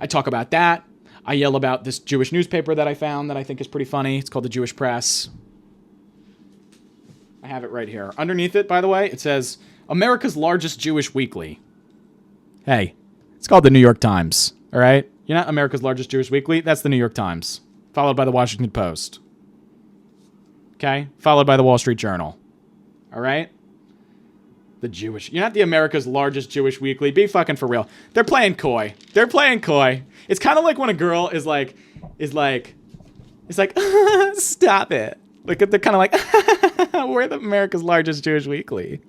I talk about that. I yell about this Jewish newspaper that I found that I think is pretty funny. It's called the Jewish Press. I have it right here. Underneath it, by the way, it says, America's largest Jewish weekly. Hey, it's called the New York Times, all right? You're not America's largest Jewish weekly. That's the New York Times, followed by the Washington Post. Okay? Followed by the Wall Street Journal. All right? You're not the America's largest Jewish weekly. Be fucking for real. They're playing coy. They're playing coy. It's kind of like when a girl is like, stop it. Like, they're kind of like, we're the America's largest Jewish weekly.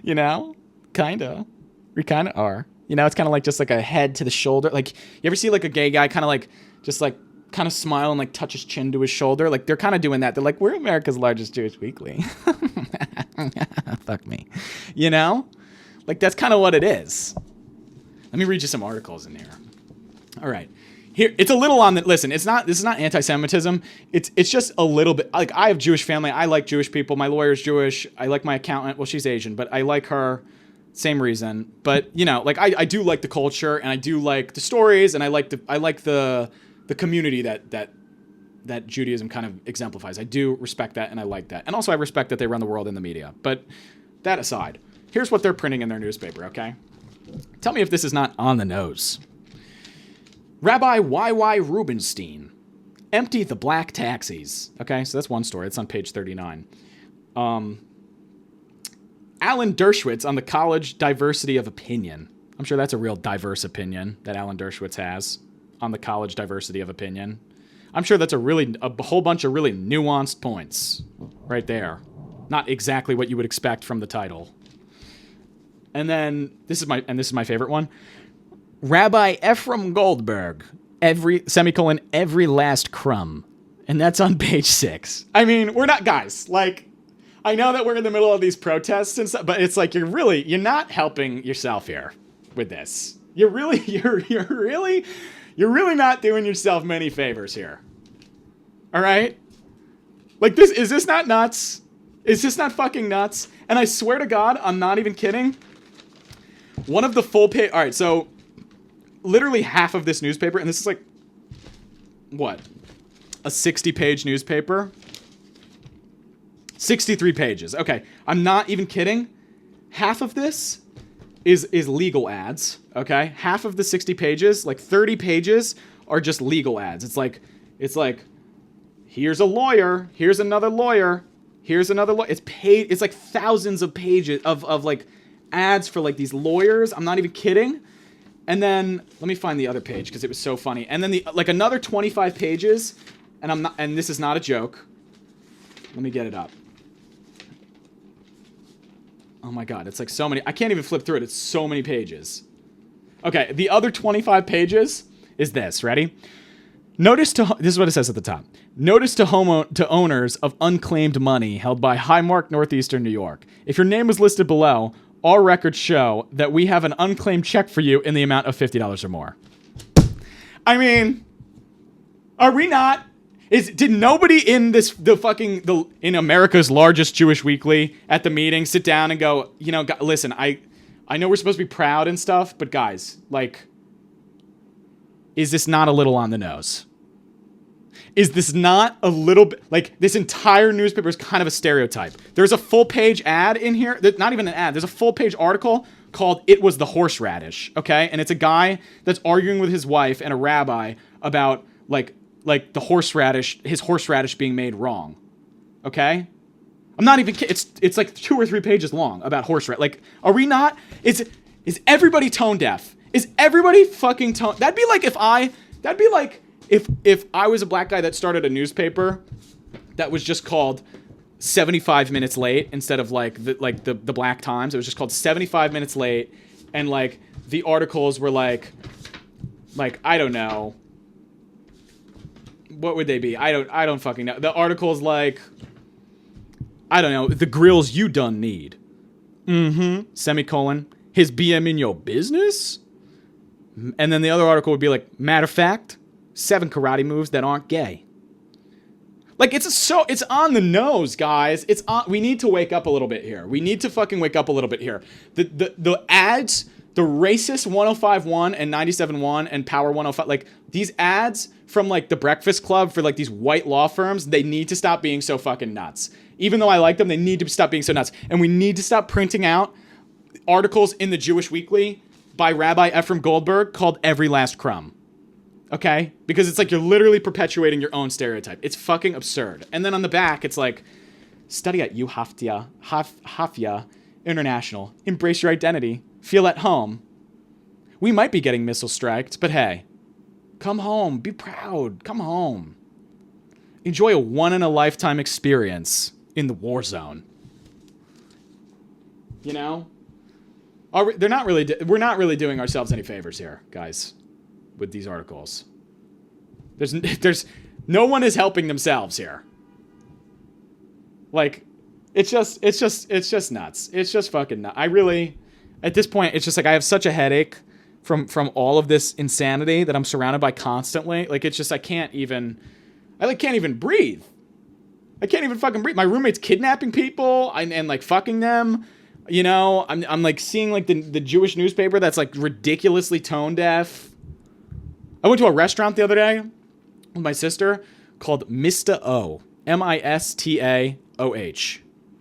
You know? Kinda. We kind of are. You know, it's kind of like just like a head to the shoulder. Like, you ever see like a gay guy kind of like, just like, kind of smile and like touch his chin to his shoulder? Like, they're kind of doing that. They're like, we're America's largest Jewish weekly. Fuck me. You know? Like, that's kind of what it is. Let me read you some articles in here. All right. Here, it's a little on the, listen, this is not anti-Semitism. It's just a little bit, like, I have Jewish family. I like Jewish people. My lawyer's Jewish. I like my accountant. Well, she's Asian, but I like her. Same reason. But, you know, like, I do like the culture, and I do like the stories, and I like the community that Judaism kind of exemplifies. I do respect that, and I like that. And also I respect that they run the world in the media. But that aside, here's what they're printing in their newspaper, okay? Tell me if this is not on the nose. Rabbi Y.Y. Rubenstein, empty the black taxis. Okay, so that's one story. It's on page 39. Alan Dershowitz on the college diversity of opinion. I'm sure that's a real diverse opinion that Alan Dershowitz has on the college diversity of opinion. I'm sure that's a whole bunch of really nuanced points right there. Not exactly what you would expect from the title. And then this is my favorite one. Rabbi Ephraim Goldberg, every last crumb. And that's on page 6. I mean, we're not, guys, like, I know that we're in the middle of these protests and stuff, but it's like you're not helping yourself here with this. You're really not doing yourself many favors here. All right? Like, is this not nuts? Is this not fucking nuts? And I swear to God, I'm not even kidding. One of the full page, all right, so literally half of this newspaper, and this is like, what? A 60-page newspaper? 63 pages. Okay, I'm not even kidding. Half of this is legal ads, okay? Half of the 60 pages, like 30 pages, are just legal ads. It's like, here's a lawyer, here's another lawyer, here's another lawyer. It's like thousands of pages of like ads for like these lawyers. I'm not even kidding. And then let me find the other page because it was so funny. And then another 25 pages, and this is not a joke. Let me get it up. Oh my God, it's like so many. I can't even flip through it. It's so many pages. Okay, the other 25 pages is this. Ready? This is what it says at the top. Notice to owners of unclaimed money held by Highmark, Northeastern New York. If your name is listed below, all records show that we have an unclaimed check for you in the amount of $50 or more. I mean, are we not? Did nobody in in America's largest Jewish weekly at the meeting sit down and go, you know, listen, I know we're supposed to be proud and stuff, but guys, like, is this not a little on the nose? Is this not a little bit, like, this entire newspaper is kind of a stereotype. There's a full-page ad in here. Not even an ad. There's a full-page article called It Was the Horseradish, okay? And it's a guy that's arguing with his wife and a rabbi about, like the horseradish, his horseradish being made wrong, okay? I'm not even kidding. It's like 2 or 3 pages long about horseradish. Like, are we not? Is everybody tone deaf? Is everybody fucking tone? That'd be like if I was a black guy that started a newspaper that was just called 75 Minutes Late instead of the Black Times. It was just called 75 Minutes Late, and like the articles were like I don't know. What would they be? I don't fucking know. The article's like, I don't know, the grills you done need. Semicolon. His BM in your business? And then the other article would be like, matter of fact, 7 karate moves that aren't gay. Like, it's on the nose, guys. We need to wake up a little bit here. We need to fucking wake up a little bit here. The ads, the racist 105.1 and 97.1 and Power 105, like, these ads from, like, the Breakfast Club for, like, these white law firms, they need to stop being so fucking nuts. Even though I like them, they need to stop being so nuts. And we need to stop printing out articles in the Jewish Weekly by Rabbi Ephraim Goldberg called Every Last Crumb. Okay? Because it's like you're literally perpetuating your own stereotype. It's fucking absurd. And then on the back, it's like, study at Hafya International. Embrace your identity. Feel at home. We might be getting missile striked, but hey, come home. Be proud. Come home. Enjoy a one-in-a-lifetime experience in the war zone. You know? We're not really doing ourselves any favors here, guys, with these articles. There's no one is helping themselves here. Like, it's just nuts. It's just fucking nuts. I really, at this point, it's just like I have such a headache from all of this insanity that I'm surrounded by constantly. Like, it's just I can't even breathe. I can't even fucking breathe. My roommate's kidnapping people and like fucking them. You know, I'm like seeing like the Jewish newspaper that's like ridiculously tone deaf. I went to a restaurant the other day with my sister called Mista O. Mistaoh.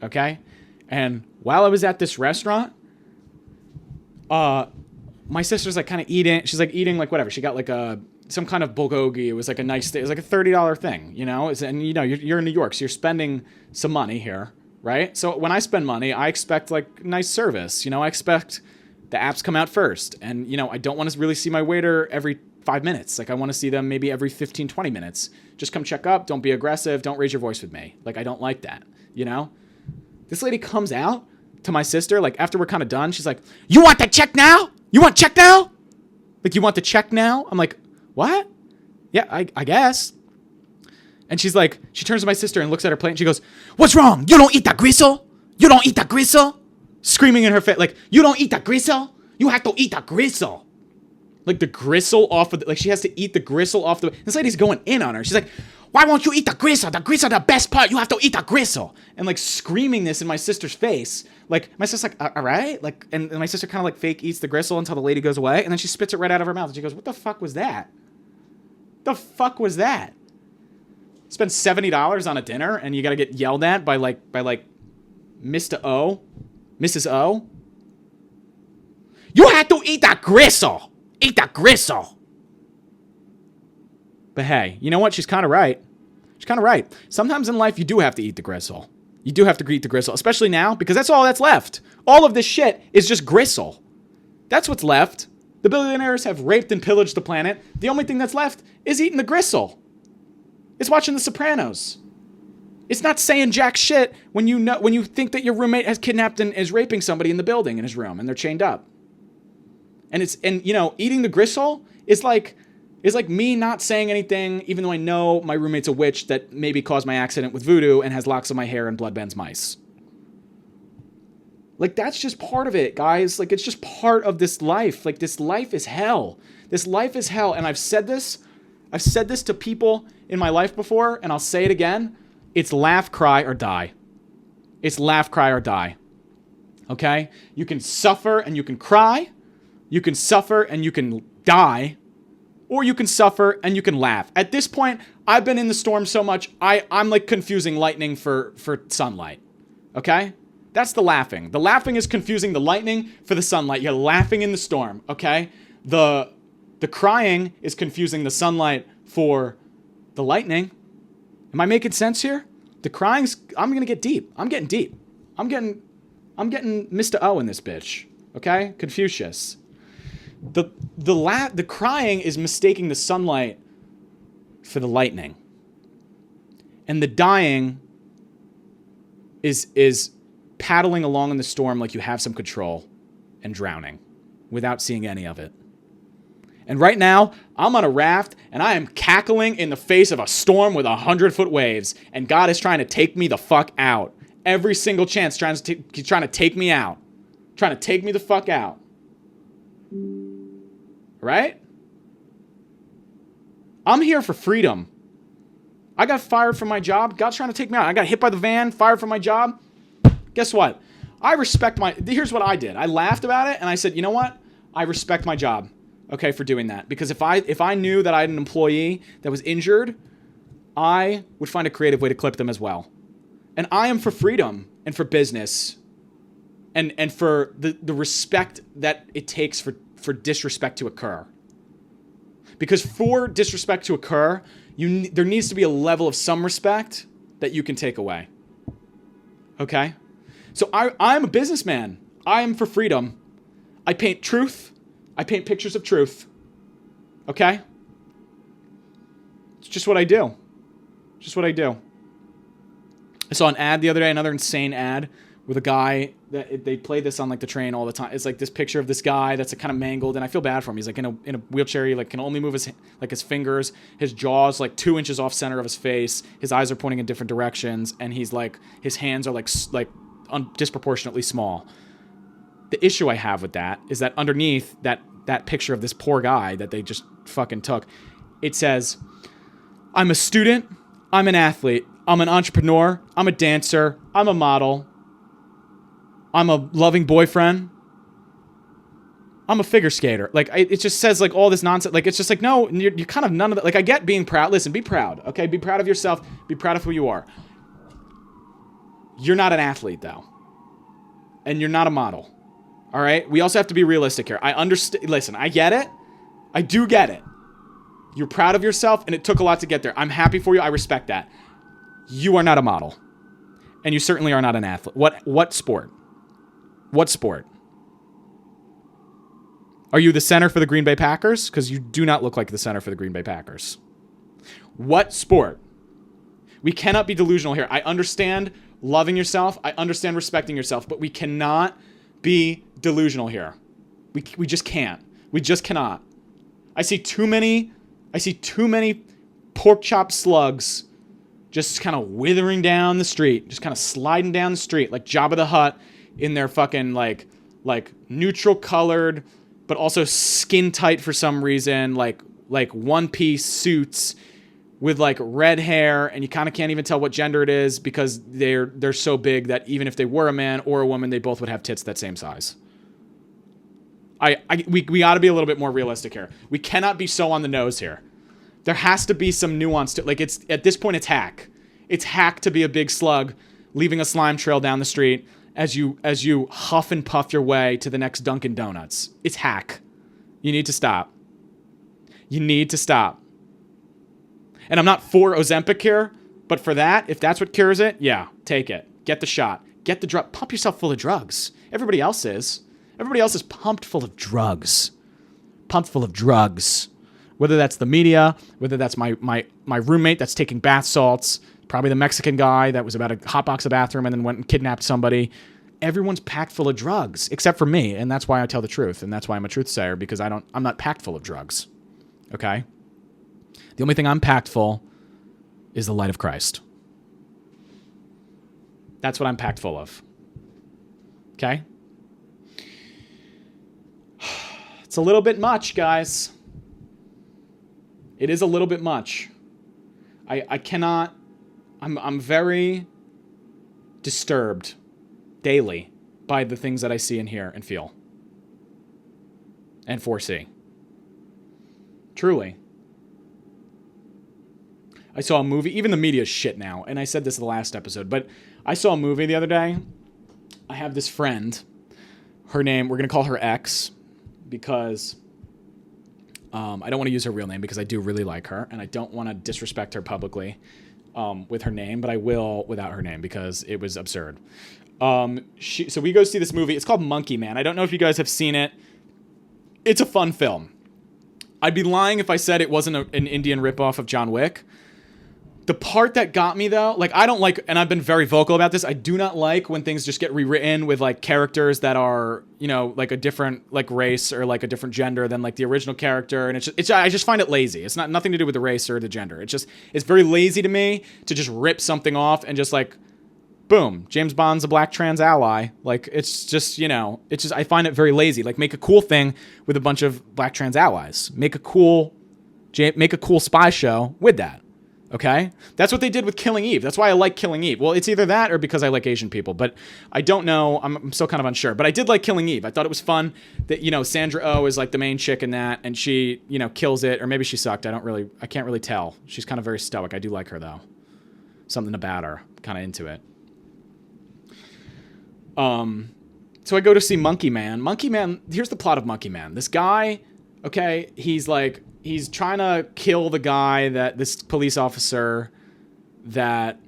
Okay? And while I was at this restaurant, my sister's like kind of eating. She's like eating like whatever. She got like some kind of bulgogi. It was like a nice. It was like a $30 thing, you know. And you know you're in New York, so you're spending some money here, right? So when I spend money, I expect like nice service. You know, I expect the apps come out first, and you know I don't want to really see my waiter every 5 minutes. Like I want to see them maybe every 15, 20 minutes. Just come check up. Don't be aggressive. Don't raise your voice with me. Like I don't like that. You know. This lady comes out to my sister like after we're kind of done. She's like, "You want the check now? You want check now? Like you want the check now?" I'm like, "What? Yeah, I guess." And she's like, she turns to my sister and looks at her plate and she goes, "What's wrong? You don't eat the gristle? You don't eat the gristle?" Screaming in her face, like, "You don't eat the gristle? You have to eat the gristle." Like the gristle off of the, like she has to eat the gristle off the, this lady's going in on her. She's like, "Why won't you eat the gristle? The gristle the best part. You have to eat the gristle." And like screaming this in my sister's face. Like my sister's like, "All right." Like, and my sister kind of like fake eats the gristle until the lady goes away. And then she spits it right out of her mouth. And she goes, "What the fuck was that? The fuck was that?" Spend $70 on a dinner and you got to get yelled at by Mr. O, Mrs. O. "You have to eat that gristle. Eat that gristle." But hey, you know what? She's kind of right. She's kind of right. Sometimes in life, you do have to eat the gristle. You do have to eat the gristle, especially now, because that's all that's left. All of this shit is just gristle. That's what's left. The billionaires have raped and pillaged the planet. The only thing that's left is eating the gristle. It's watching The Sopranos. It's not saying jack shit when you think that your roommate has kidnapped and is raping somebody in the building in his room and they're chained up. And you know, eating the gristle is like me not saying anything, even though I know my roommate's a witch that maybe caused my accident with voodoo and has locks on my hair and bloodbends mice. Like, that's just part of it, guys. Like, it's just part of this life. Like, this life is hell. This life is hell. And I've said this to people in my life before, and I'll say it again. It's laugh, cry, or die. It's laugh, cry, or die. Okay? You can suffer and you can cry. You can suffer and you can die. Or you can suffer and you can laugh. At this point, I've been in the storm so much, I'm like confusing lightning for sunlight. Okay? That's the laughing. The laughing is confusing the lightning for the sunlight. You're laughing in the storm, okay? The crying is confusing the sunlight for the lightning. Am I making sense here? The crying's, I'm going to get deep. I'm getting deep. I'm getting Mr. O in this bitch, okay? Confucius. The crying is mistaking the sunlight for the lightning. And the dying is paddling along in the storm like you have some control and drowning without seeing any of it. And right now, I'm on a raft and I am cackling in the face of a storm with 100-foot waves, and God is trying to take me the fuck out. Every single chance trying to take me out. Trying to take me the fuck out. Right? I'm here for freedom. I got fired from my job. God's trying to take me out. I got hit by the van, fired from my job. Guess what? I respect here's what I did. I laughed about it and I said, you know what? I respect my job, okay, for doing that. Because if I knew that I had an employee that was injured, I would find a creative way to clip them as well. And I am for freedom and for business and for the respect that it takes for disrespect to occur. Because for disrespect to occur, there needs to be a level of some respect that you can take away. Okay? So I'm a businessman. I am for freedom. I paint truth. I paint pictures of truth. Okay? It's just what I do. Just what I do. I saw an ad the other day, another insane ad with a guy that they play this on like the train all the time. It's like this picture of this guy that's kind of mangled, and I feel bad for him. He's like in a wheelchair. He like can only move his fingers. His jaw's like 2 inches off center of his face. His eyes are pointing in different directions, and he's like his hands are like disproportionately small. The issue I have with that is that underneath that picture of this poor guy that they just fucking took, it says, "I'm a student. I'm an athlete. I'm an entrepreneur. I'm a dancer. I'm a model. I'm a loving boyfriend. I'm a figure skater." Like, it just says, like, all this nonsense. Like, it's just like, no, you're kind of none of that. Like, I get being proud. Listen, be proud, okay? Be proud of yourself. Be proud of who you are. You're not an athlete, though. And you're not a model, all right? We also have to be realistic here. I understand. Listen, I get it. I do get it. You're proud of yourself, and it took a lot to get there. I'm happy for you. I respect that. You are not a model. And you certainly are not an athlete. What sport? What sport? Are you the center for the Green Bay Packers? Because you do not look like the center for the Green Bay Packers. What sport? We cannot be delusional here. I understand loving yourself. I understand respecting yourself. But we cannot be delusional here. We just can't. We just cannot. I see too many pork chop slugs just kind of withering down the street. Just kind of sliding down the street like Jabba the Hutt in their fucking like neutral colored, but also skin tight for some reason, like one piece suits with like red hair, and you kind of can't even tell what gender it is because they're so big that even if they were a man or a woman, they both would have tits that same size. We got to be a little bit more realistic here. We cannot be so on the nose here. There has to be some nuance to, like, it's at this point it's hack. It's hack to be a big slug leaving a slime trail down the street as you huff and puff your way to the next Dunkin' Donuts. It's hack. You need to stop. You need to stop. And I'm not for Ozempic here, but for that, if that's what cures it, yeah, take it. Get the shot. Get the drug. Pump yourself full of drugs. Everybody else is. Everybody else is pumped full of drugs. Pumped full of drugs. Whether that's the media, whether that's my roommate that's taking bath salts, probably the Mexican guy that was about to hotbox a bathroom and then went and kidnapped somebody. Everyone's packed full of drugs, except for me, and that's why I tell the truth, and that's why I'm a truth sayer, because I'm not packed full of drugs. Okay? The only thing I'm packed full is the light of Christ. That's what I'm packed full of. Okay? It's a little bit much, guys. It is a little bit much. I cannot... I'm very disturbed daily by the things that I see and hear and feel. And foresee. Truly. I saw a movie, even the media is shit now, and I said this in the last episode, but I saw a movie the other day. I have this friend. Her name, we're going to call her X, because I don't want to use her real name because I do really like her, and I don't want to disrespect her publicly with her name, but I will without her name because it was absurd. So we go see this movie. It's called Monkey Man. I don't know if you guys have seen it. It's a fun film. I'd be lying if I said it wasn't an Indian ripoff of John Wick. The part that got me, though, like, I don't like, and I've been very vocal about this, I do not like when things just get rewritten with, like, characters that are, you know, like a different, like, race or, like, a different gender than, like, the original character, and I just find it lazy. It's nothing to do with the race or the gender. It's very lazy to me to just rip something off and just, like, boom, James Bond's a black trans ally. Like, it's just, you know, I find it very lazy. Like, make a cool thing with a bunch of black trans allies. Make a cool spy show with that. Okay? That's what they did with Killing Eve. That's why I like Killing Eve. Well, it's either that or because I like Asian people, but I don't know. I'm still kind of unsure. But I did like Killing Eve. I thought it was fun that, you know, Sandra Oh is like the main chick in that, and she, you know, kills it. Or maybe she sucked. I can't really tell. She's kind of very stoic. I do like her, though. Something about her. Kind of into it. So I go to see Monkey Man. Monkey Man, here's the plot of Monkey Man. This guy, okay, he's trying to kill the guy this police officer that,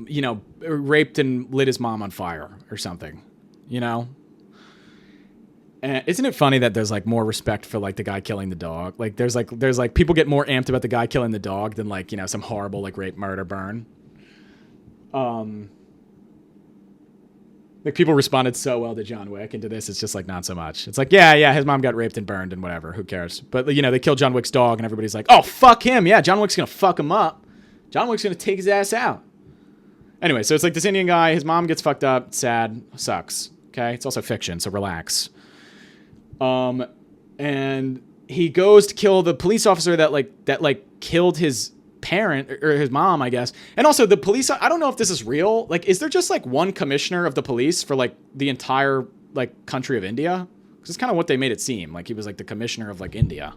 you know, raped and lit his mom on fire or something, you know? And isn't it funny that there's like more respect for like the guy killing the dog? Like there's like people get more amped about the guy killing the dog than like, you know, some horrible like rape, murder, burn. Like people responded so well to John Wick, and to this it's just like not so much. It's like, yeah, his mom got raped and burned and whatever, who cares? But you know, they killed John Wick's dog and everybody's like, oh, fuck him. Yeah, John Wick's gonna fuck him up. John Wick's gonna take his ass out. Anyway, so it's like this Indian guy, his mom gets fucked up, sad, sucks. Okay? It's also fiction, so relax. And he goes to kill the police officer that killed his parent or his mom, I guess. And also the police, I don't know if this is real. Like, is there just like one commissioner of the police for like the entire like country of India? Because it's kind of what they made it seem. Like he was like the commissioner of like India.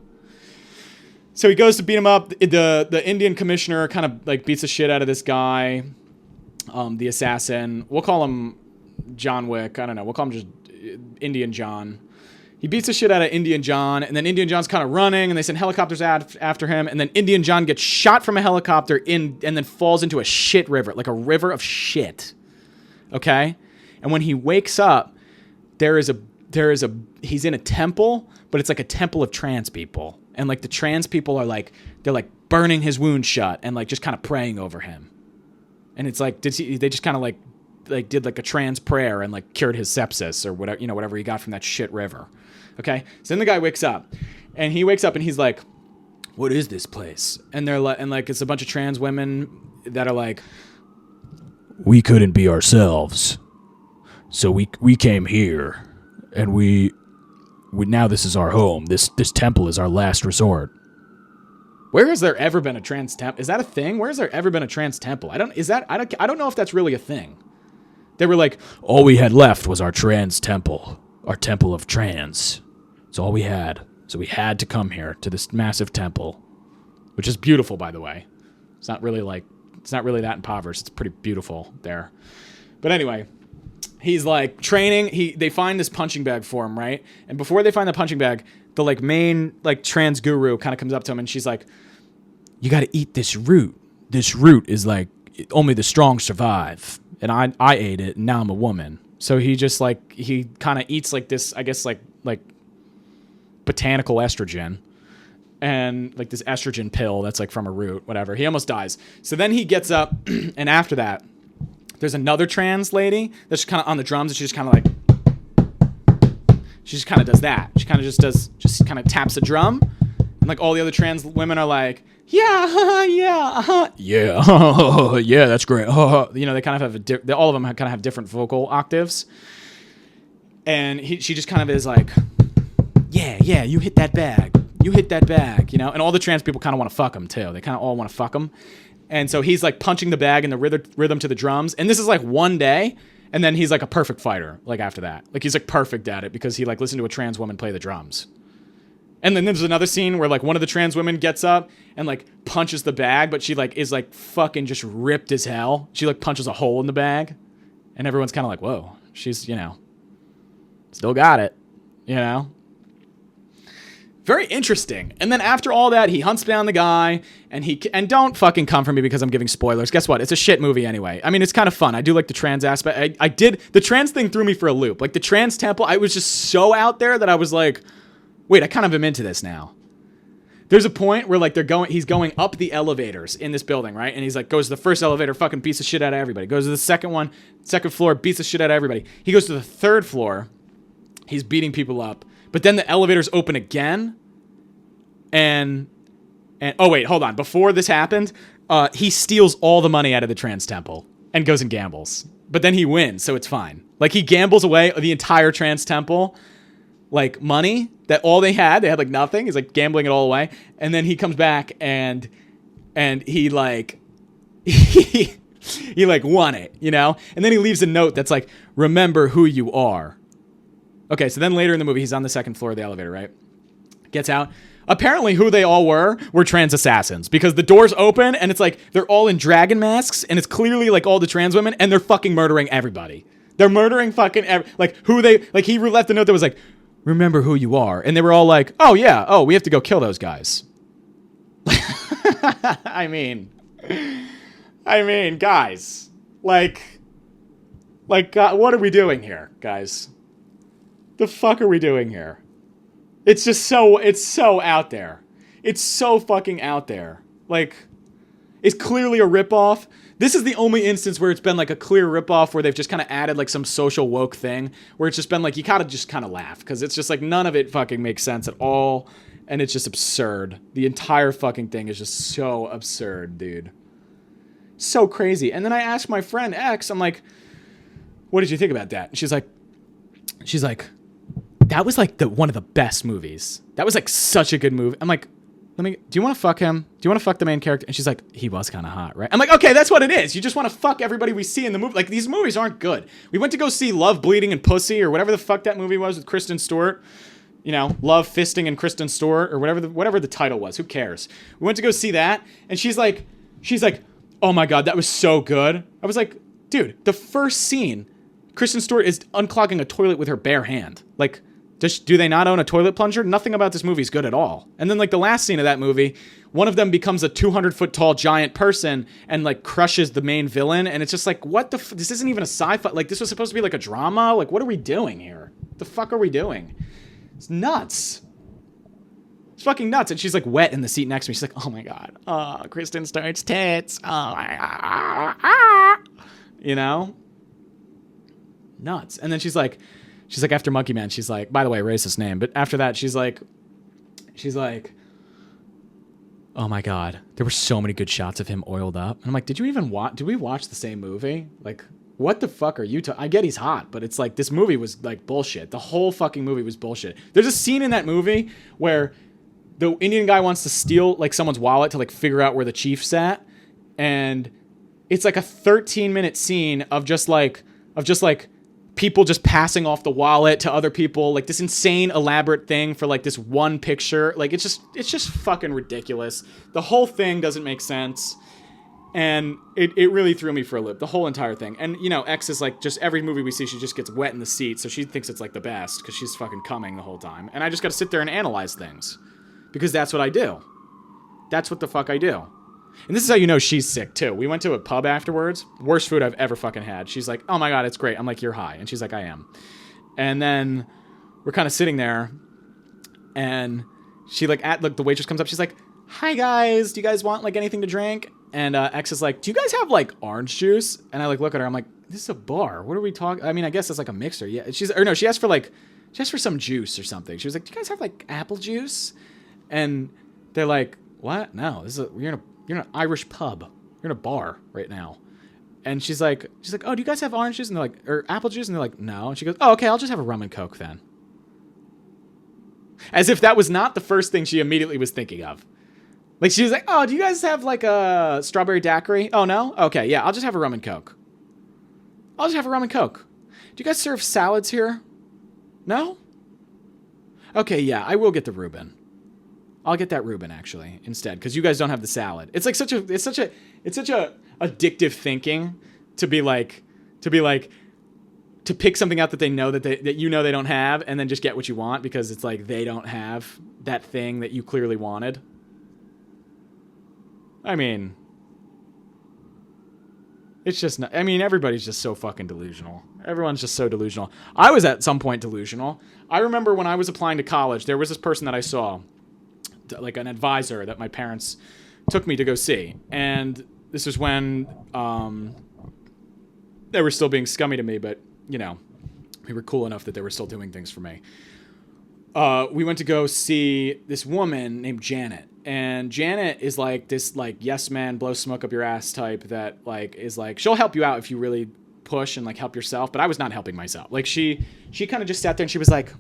So he goes to beat him up. The Indian commissioner kind of like beats the shit out of this guy, the assassin. We'll call him John Wick. I don't know. We'll call him just Indian John. He beats the shit out of Indian John, and then Indian John's kind of running, and they send helicopters after him, and then Indian John gets shot from a helicopter and then falls into a shit river, like a river of shit. Okay? And when he wakes up, he's in a temple, but it's like a temple of trans people. And like the trans people are like, they're like burning his wound shut and like just kind of praying over him. And it's like, they just kind of like did like a trans prayer and like cured his sepsis or whatever, you know, whatever he got from that shit river. Okay. So then the guy wakes up and he's like, what is this place? And they're like, and like, it's a bunch of trans women that are like, we couldn't be ourselves. So we came here and we now this is our home. This temple is our last resort. Where has there ever been a trans temple? Is that a thing? Where has there ever been a trans temple? I don't know if that's really a thing. They were like, all we had left was our trans temple. Our temple of trans. It's all we had. So we had to come here to this massive temple, which is beautiful, by the way. It's not really that impoverished. It's pretty beautiful there. But anyway, he's like training. They find this punching bag for him, right? And before they find the punching bag, the like main like trans guru kind of comes up to him and she's like, you got to eat this root. This root is like only the strong survive. And I ate it, and now I'm a woman. So he just like, he kind of eats like this, I guess like botanical estrogen. And like this estrogen pill that's like from a root, whatever. He almost dies. So then he gets up, and after that, there's another trans lady that's kind of on the drums, and she just kind of like, she just kind of does that. She kind of just kind of taps a drum, and like all the other trans women are like, yeah, yeah, yeah, that's great. You know, they kind of have all of them kind of have different vocal octaves, and she just kind of is like, yeah, you hit that bag, you know. And all the trans people kind of want to fuck him too. They kind of all want to fuck him, and so he's like punching the bag and the rhythm to the drums. And this is like one day, and then he's like a perfect fighter. Like after that, like he's like perfect at it because he like listened to a trans woman play the drums. And then there's another scene where like one of the trans women gets up and like punches the bag, but she like is like fucking just ripped as hell. She like punches a hole in the bag, and everyone's kind of like, whoa, she's, you know, still got it, you know. Very interesting. And then after all that, he hunts down the guy, and don't fucking come for me because I'm giving spoilers. Guess what? It's a shit movie anyway. I mean, it's kind of fun. I do like the trans aspect. The trans thing threw me for a loop. Like the trans temple, I was just so out there that I was like, wait, I kind of am into this now. There's a point where like he's going up the elevators in this building, right? And he's like, goes to the first elevator, fucking beats the shit out of everybody. Goes to the second floor, beats the shit out of everybody. He goes to the third floor, he's beating people up. But then the elevators open again. And oh wait, hold on. Before this happened, he steals all the money out of the trans temple and goes and gambles. But then he wins, so it's fine. Like he gambles away the entire trans temple, like money that all they had like nothing. He's like gambling it all away. And then he comes back and and he like he like won it, you know? And then he leaves a note that's like, remember who you are. Okay, so then later in the movie, he's on the second floor of the elevator, right? Gets out. Apparently who they all were trans assassins, because the doors open and it's like they're all in dragon masks and it's clearly like all the trans women and they're fucking murdering everybody. They're murdering fucking like who they like. He left a note that was like, remember who you are, and they were all like, oh yeah, oh we have to go kill those guys. I mean, guys, like, God, what are we doing here, guys? The fuck are we doing here? It's just so out there. It's so fucking out there. Like, it's clearly a ripoff. This is the only instance where it's been like a clear ripoff where they've just kind of added like some social woke thing where it's just been like, you gotta just kind of laugh because it's just like none of it fucking makes sense at all. And it's just absurd. The entire fucking thing is just so absurd, dude. So crazy. And then I asked my friend X, I'm like, what did you think about that? And she's like, that was like one of the best movies. That was like such a good movie. I'm like, do you want to fuck him? Do you want to fuck the main character? And she's like, he was kind of hot, right? I'm like, okay, that's what it is. You just want to fuck everybody we see in the movie. Like, these movies aren't good. We went to go see Love, Bleeding, and Pussy, or whatever the fuck that movie was with Kristen Stewart. You know, Love, Fisting, and Kristen Stewart, or whatever the title was. Who cares? We went to go see that, and she's like, oh my God, that was so good. I was like, dude, the first scene, Kristen Stewart is unclogging a toilet with her bare hand. Like, do they not own a toilet plunger? Nothing about this movie is good at all. And then like the last scene of that movie, one of them becomes a 200-foot tall giant person and like crushes the main villain. And it's just like, what the this isn't even a sci-fi. Like, this was supposed to be like a drama. Like, what are we doing here? What the fuck are we doing? It's nuts. It's fucking nuts. And she's like wet in the seat next to me. She's like, oh my God. Oh, Kristen Stewart's tits. Oh my God. You know? Nuts. And then she's like, after Monkey Man, she's like, by the way, racist name. But after that, she's like, oh my God, there were so many good shots of him oiled up. And I'm like, did we watch the same movie? Like, what the fuck are you I get he's hot, but it's like, this movie was like bullshit. The whole fucking movie was bullshit. There's a scene in that movie where the Indian guy wants to steal like someone's wallet to like figure out where the chief sat. And it's like a 13-minute scene of just like people just passing off the wallet to other people, like this insane elaborate thing for like this one picture. Like, it's just fucking ridiculous. The whole thing doesn't make sense. And it really threw me for a loop, the whole entire thing. And, you know, X is like, just every movie we see, she just gets wet in the seat. So she thinks it's like the best because she's fucking coming the whole time. And I just got to sit there and analyze things because that's what I do. That's what the fuck I do. And this is how you know she's sick, too. We went to a pub afterwards. Worst food I've ever fucking had. She's like, oh my God, it's great. I'm like, you're high. And she's like, I am. And then we're kind of sitting there. And she like, the waitress comes up. She's like, hi, guys. Do you guys want like anything to drink? And X is like, do you guys have like orange juice? And I like look at her. I'm like, this is a bar. What are we talking? I mean, I guess it's like a mixer. Yeah. She asked for some juice or something. She was like, do you guys have like apple juice? And they're like, what? No, you're in an Irish pub. You're in a bar right now. And she's like, oh, do you guys have orange juice? And they're like, or apple juice? And they're like, no. And she goes, oh, okay, I'll just have a rum and Coke then. As if that was not the first thing she immediately was thinking of. Like, she was like, oh, do you guys have like a strawberry daiquiri? Oh, no? Okay, yeah, I'll just have a rum and Coke. I'll just have a rum and Coke. Do you guys serve salads here? No? Okay, yeah, I will get the Reuben. I'll get that Reuben actually instead, because you guys don't have the salad. It's like such a addictive thinking to pick something out that they know that you know they don't have, and then just get what you want because it's like they don't have that thing that you clearly wanted. I mean, it's just not, I mean, everybody's just so fucking delusional. Everyone's just so delusional. I was at some point delusional. I remember when I was applying to college, there was this person that I saw, like an advisor that my parents took me to go see. And this was when they were still being scummy to me, but, you know, we were cool enough that they were still doing things for me. We went to go see this woman named Janet. And Janet is like this, like, yes man, blow smoke up your ass type that, like, is like, she'll help you out if you really push and, like, help yourself. But I was not helping myself. Like, she kind of just sat there and she was like,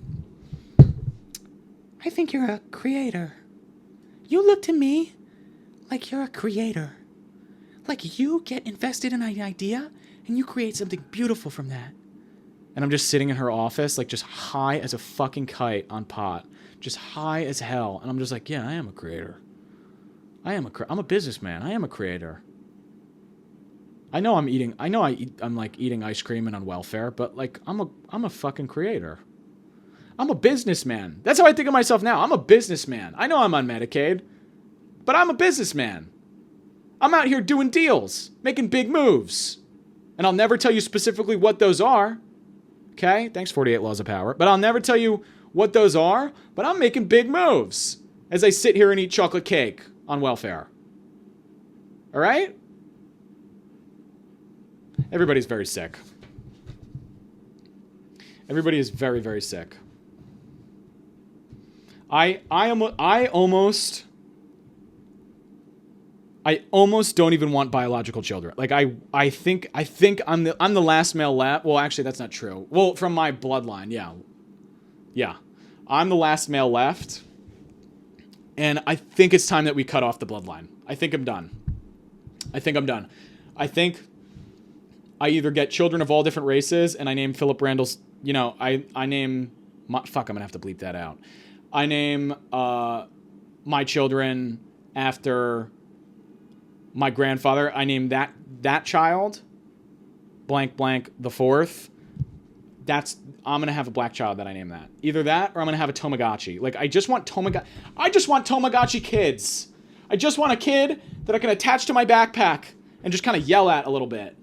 I think you're a creator. You look to me like you're a creator. Like you get invested in an idea and you create something beautiful from that. And I'm just sitting in her office, like just high as a fucking kite on pot. Just high as hell. And I'm just like, yeah, I am a creator. I'm a businessman. I am a creator. I know I'm like eating ice cream and on welfare, but like I'm a fucking creator. I'm a businessman. That's how I think of myself now. I'm a businessman. I know I'm on Medicaid, but I'm a businessman. I'm out here doing deals, making big moves. And I'll never tell you specifically what those are. Okay? Thanks, 48 Laws of Power. But I'll never tell you what those are, but I'm making big moves as I sit here and eat chocolate cake on welfare. All right? Everybody's very sick. Everybody is very, very sick. I almost don't even want biological children. Like I think I'm the last male left. Well, actually that's not true. Well, from my bloodline, yeah. Yeah. I'm the last male left. And I think it's time that we cut off the bloodline. I think I'm done. I think I either get children of all different races and I name Philip Randall's, I name fuck, I'm going to have to bleep that out. I name my children after my grandfather. I name that child blank blank the fourth. I'm going to have a black child that I name that. Either that or I'm going to have a Tamagotchi. Like I just want Tamagotchi kids. I just want a kid that I can attach to my backpack and just kind of yell at a little bit.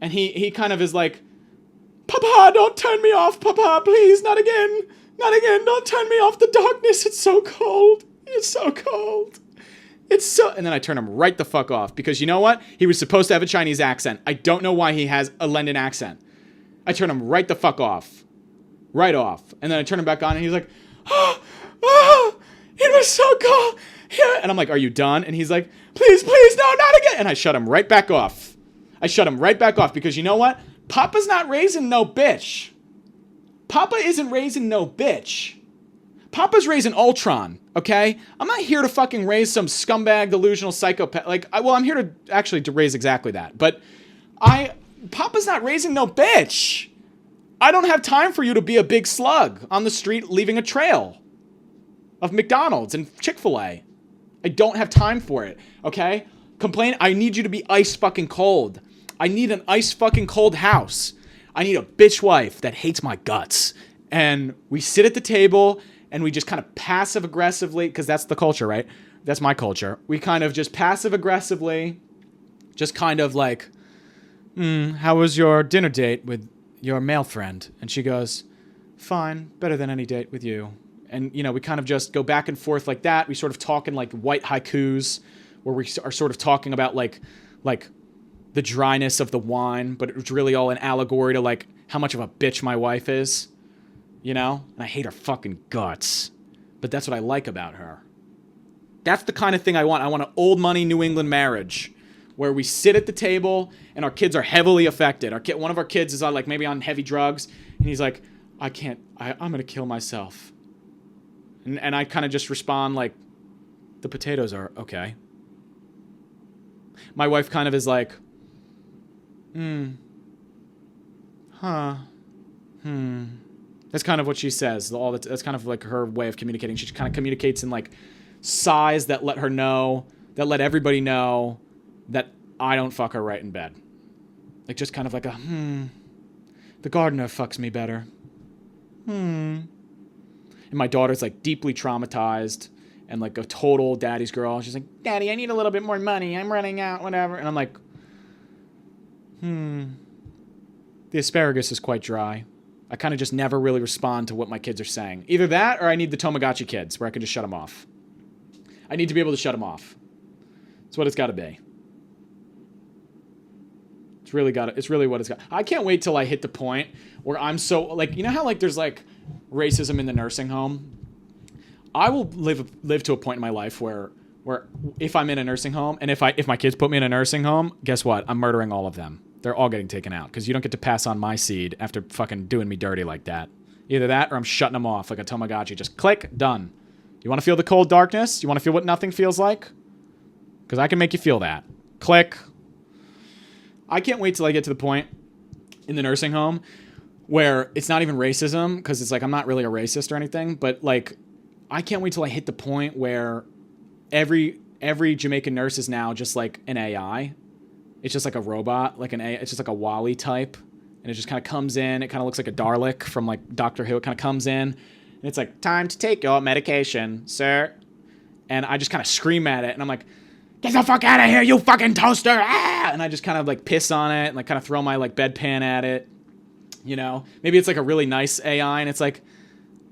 And he kind of is like, Papa, don't turn me off, Papa, please, not again. Not again, don't turn me off the darkness. It's so cold. It's so cold. And then I turn him right the fuck off because you know what? He was supposed to have a Chinese accent. I don't know why he has a London accent. I turn him right the fuck off. Right off. And then I turn him back on and he's like, it was so cold. Yeah. And I'm like, are you done? And he's like, please, no, not again. And I shut him right back off. Because you know what? Papa's not raising no bitch. Papa isn't raising no bitch. Papa's raising Ultron, okay? I'm not here to fucking raise some scumbag, delusional psychopath. I'm here to raise exactly that. But Papa's not raising no bitch. I don't have time for you to be a big slug on the street leaving a trail of McDonald's and Chick-fil-A. I don't have time for it, okay? I need you to be ice fucking cold. I need an ice fucking cold house. I need a bitch wife that hates my guts. And we sit at the table and we just kind of passive aggressively, because that's the culture, right? That's my culture. We kind of just passive aggressively, just kind of like, how was your dinner date with your male friend? And she goes, fine, better than any date with you. And, we kind of just go back and forth like that. We sort of talk in like white haikus where we are sort of talking about like the dryness of the wine, but it's really all an allegory to like how much of a bitch my wife is, And I hate her fucking guts, but that's what I like about her. That's the kind of thing I want. I want an old money New England marriage where we sit at the table and our kids are heavily affected. One of our kids is maybe on heavy drugs, and he's like, I'm going to kill myself. And I kind of just respond like, the potatoes are okay. My wife kind of is like, That's kind of what she says. That's kind of like her way of communicating. She kind of communicates in like sighs that let everybody know that I don't fuck her right in bed. Like just kind of like the gardener fucks me better. And my daughter's like deeply traumatized and like a total daddy's girl. She's like, Daddy, I need a little bit more money. I'm running out, whatever. And I'm like, the asparagus is quite dry. I kind of just never really respond to what my kids are saying. Either that or I need the Tamagotchi kids where I can just shut them off. I need to be able to shut them off. It's what it's got to be. It's really what it's got. I can't wait till I hit the point where I'm so like, how like there's like racism in the nursing home. I will live to a point in my life where if I'm in a nursing home and if my kids put me in a nursing home, guess what? I'm murdering all of them. They're all getting taken out because you don't get to pass on my seed after fucking doing me dirty like that. Either that or I'm shutting them off like a Tamagotchi. Just click, done. You want to feel the cold darkness? You want to feel what nothing feels like? Because I can make you feel that. Click. I can't wait till I get to the point in the nursing home where it's not even racism, because it's like I'm not really a racist or anything, but like I can't wait till I hit the point where every Jamaican nurse is now just like an AI. It's just like a robot, like it's just like a Wall-E type, and it just kind of comes in. It kind of looks like a Dalek from like Doctor Who. It kind of comes in, and it's like, time to take your medication, sir. And I just kind of scream at it, and I'm like, get the fuck out of here, you fucking toaster! Ah! And I just kind of like piss on it, and like kind of throw my like bedpan at it. You know, maybe it's like a really nice AI, and it's like,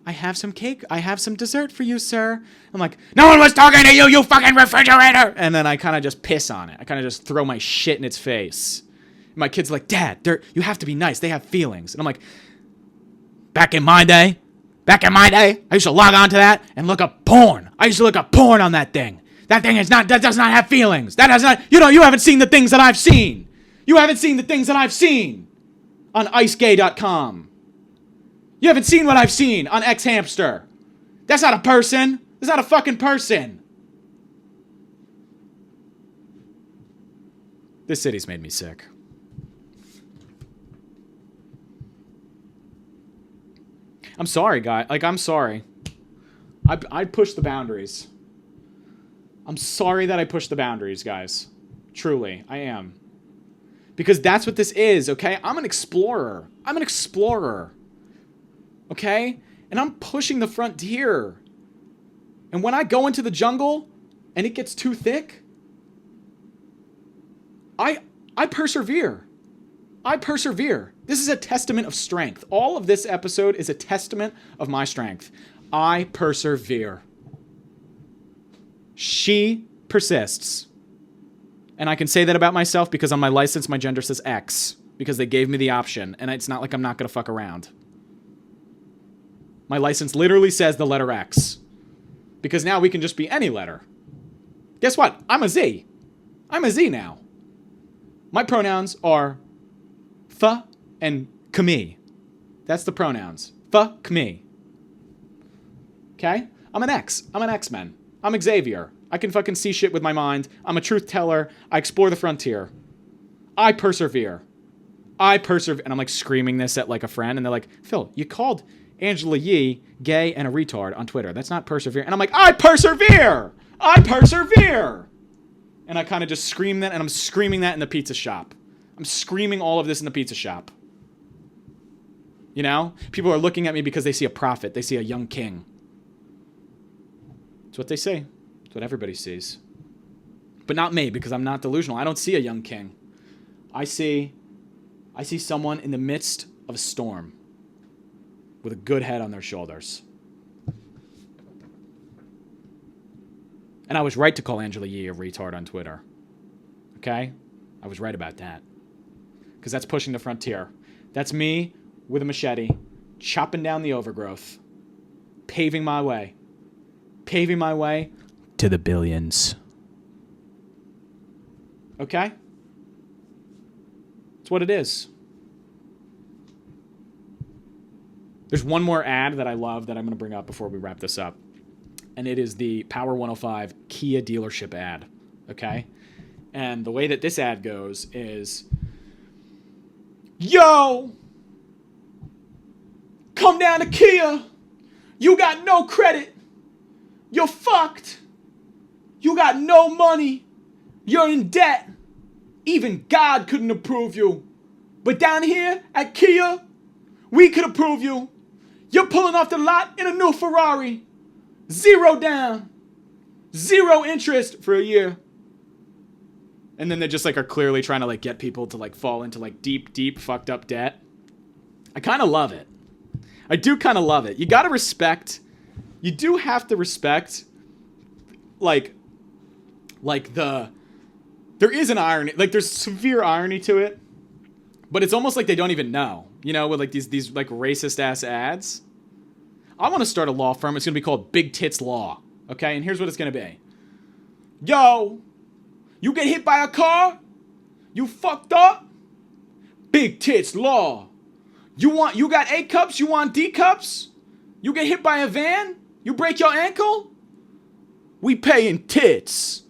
I have some cake, I have some dessert for you, sir. I'm like, no one was talking to you, you fucking refrigerator! And then I kind of just piss on it. I kind of just throw my shit in its face. And my kid's like, Dad, you have to be nice, they have feelings. And I'm like, back in my day, I used to log on to that and look up porn. I used to look up porn on that thing. That does not have feelings. That does not, you haven't seen the things that I've seen. You haven't seen the things that I've seen on icegay.com. You haven't seen what I've seen on X-Hamster. That's not a person. That's not a fucking person. This city's made me sick. I'm sorry, guy. Like, I'm sorry. I pushed the boundaries. I'm sorry that I pushed the boundaries, guys. Truly, I am. Because that's what this is, okay? I'm an explorer. Okay? And I'm pushing the frontier. And when I go into the jungle and it gets too thick, I persevere. I persevere. This is a testament of strength. All of this episode is a testament of my strength. I persevere. She persists. And I can say that about myself because on my license, my gender says X. Because they gave me the option. And it's not like I'm not going to fuck around. My license literally says the letter X. Because now we can just be any letter. Guess what? I'm a Z. I'm a Z now. My pronouns are th and kme. That's the pronouns. Th, kme. Okay? I'm an X. I'm an X-Men. I'm Xavier. I can fucking see shit with my mind. I'm a truth teller. I explore the frontier. I persevere. And I'm like screaming this at like a friend, and they're like, Phil, you called Angela Yee gay and a retard on Twitter. That's not persevere. And I'm like, I persevere! I persevere! And I kind of just scream that, and I'm screaming that in the pizza shop. I'm screaming all of this in the pizza shop. You know? People are looking at me because they see a prophet. They see a young king. It's what they say. It's what everybody sees. But not me, because I'm not delusional. I don't see a young king. I see someone in the midst of a storm with a good head on their shoulders. And I was right to call Angela Yee a retard on Twitter. Okay? I was right about that. Because that's pushing the frontier. That's me with a machete, chopping down the overgrowth, paving my way to the billions. Okay? It's what it is. There's one more ad that I love that I'm going to bring up before we wrap this up. And it is the Power 105 Kia dealership ad. Okay? And the way that this ad goes is, yo! Come down to Kia! You got no credit! You're fucked! You got no money! You're in debt! Even God couldn't approve you. But down here at Kia, we could approve you. You're pulling off the lot in a new Ferrari. 0 down. 0 interest for a year. And then they just like are clearly trying to like get people to like fall into like deep fucked up debt. I kind of love it. I do kind of love it. You got to respect. You do have to respect like there is an irony, like there's severe irony to it, but it's almost like they don't even know, you know, with like these like racist ass ads. I want to start a law firm. It's going to be called Big Tits Law. Okay. And here's what it's going to be. Yo, you get hit by a car? You fucked up? Big Tits Law. You got A cups? You want D cups? You get hit by a van? You break your ankle? We pay in tits.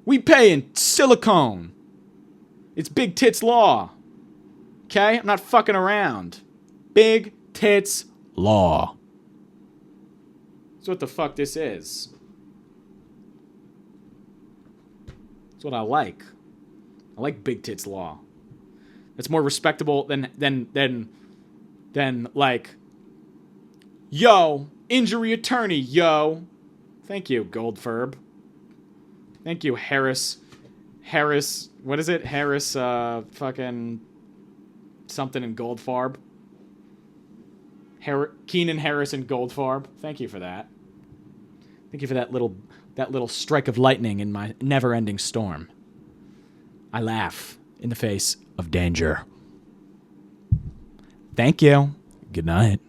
We pay in silicone. It's big tits law. Okay? I'm not fucking around. Big tits law. That's what the fuck this is. That's what I like. I like big tits law. That's more respectable than like, yo, injury attorney, yo. Thank you, Goldfarb. Thank you, Harris, what is it? Harris, fucking something in Goldfarb. Keenan Harris and Goldfarb. Thank you for that. Thank you for that little strike of lightning in my never-ending storm. I laugh in the face of danger. Thank you. Good night.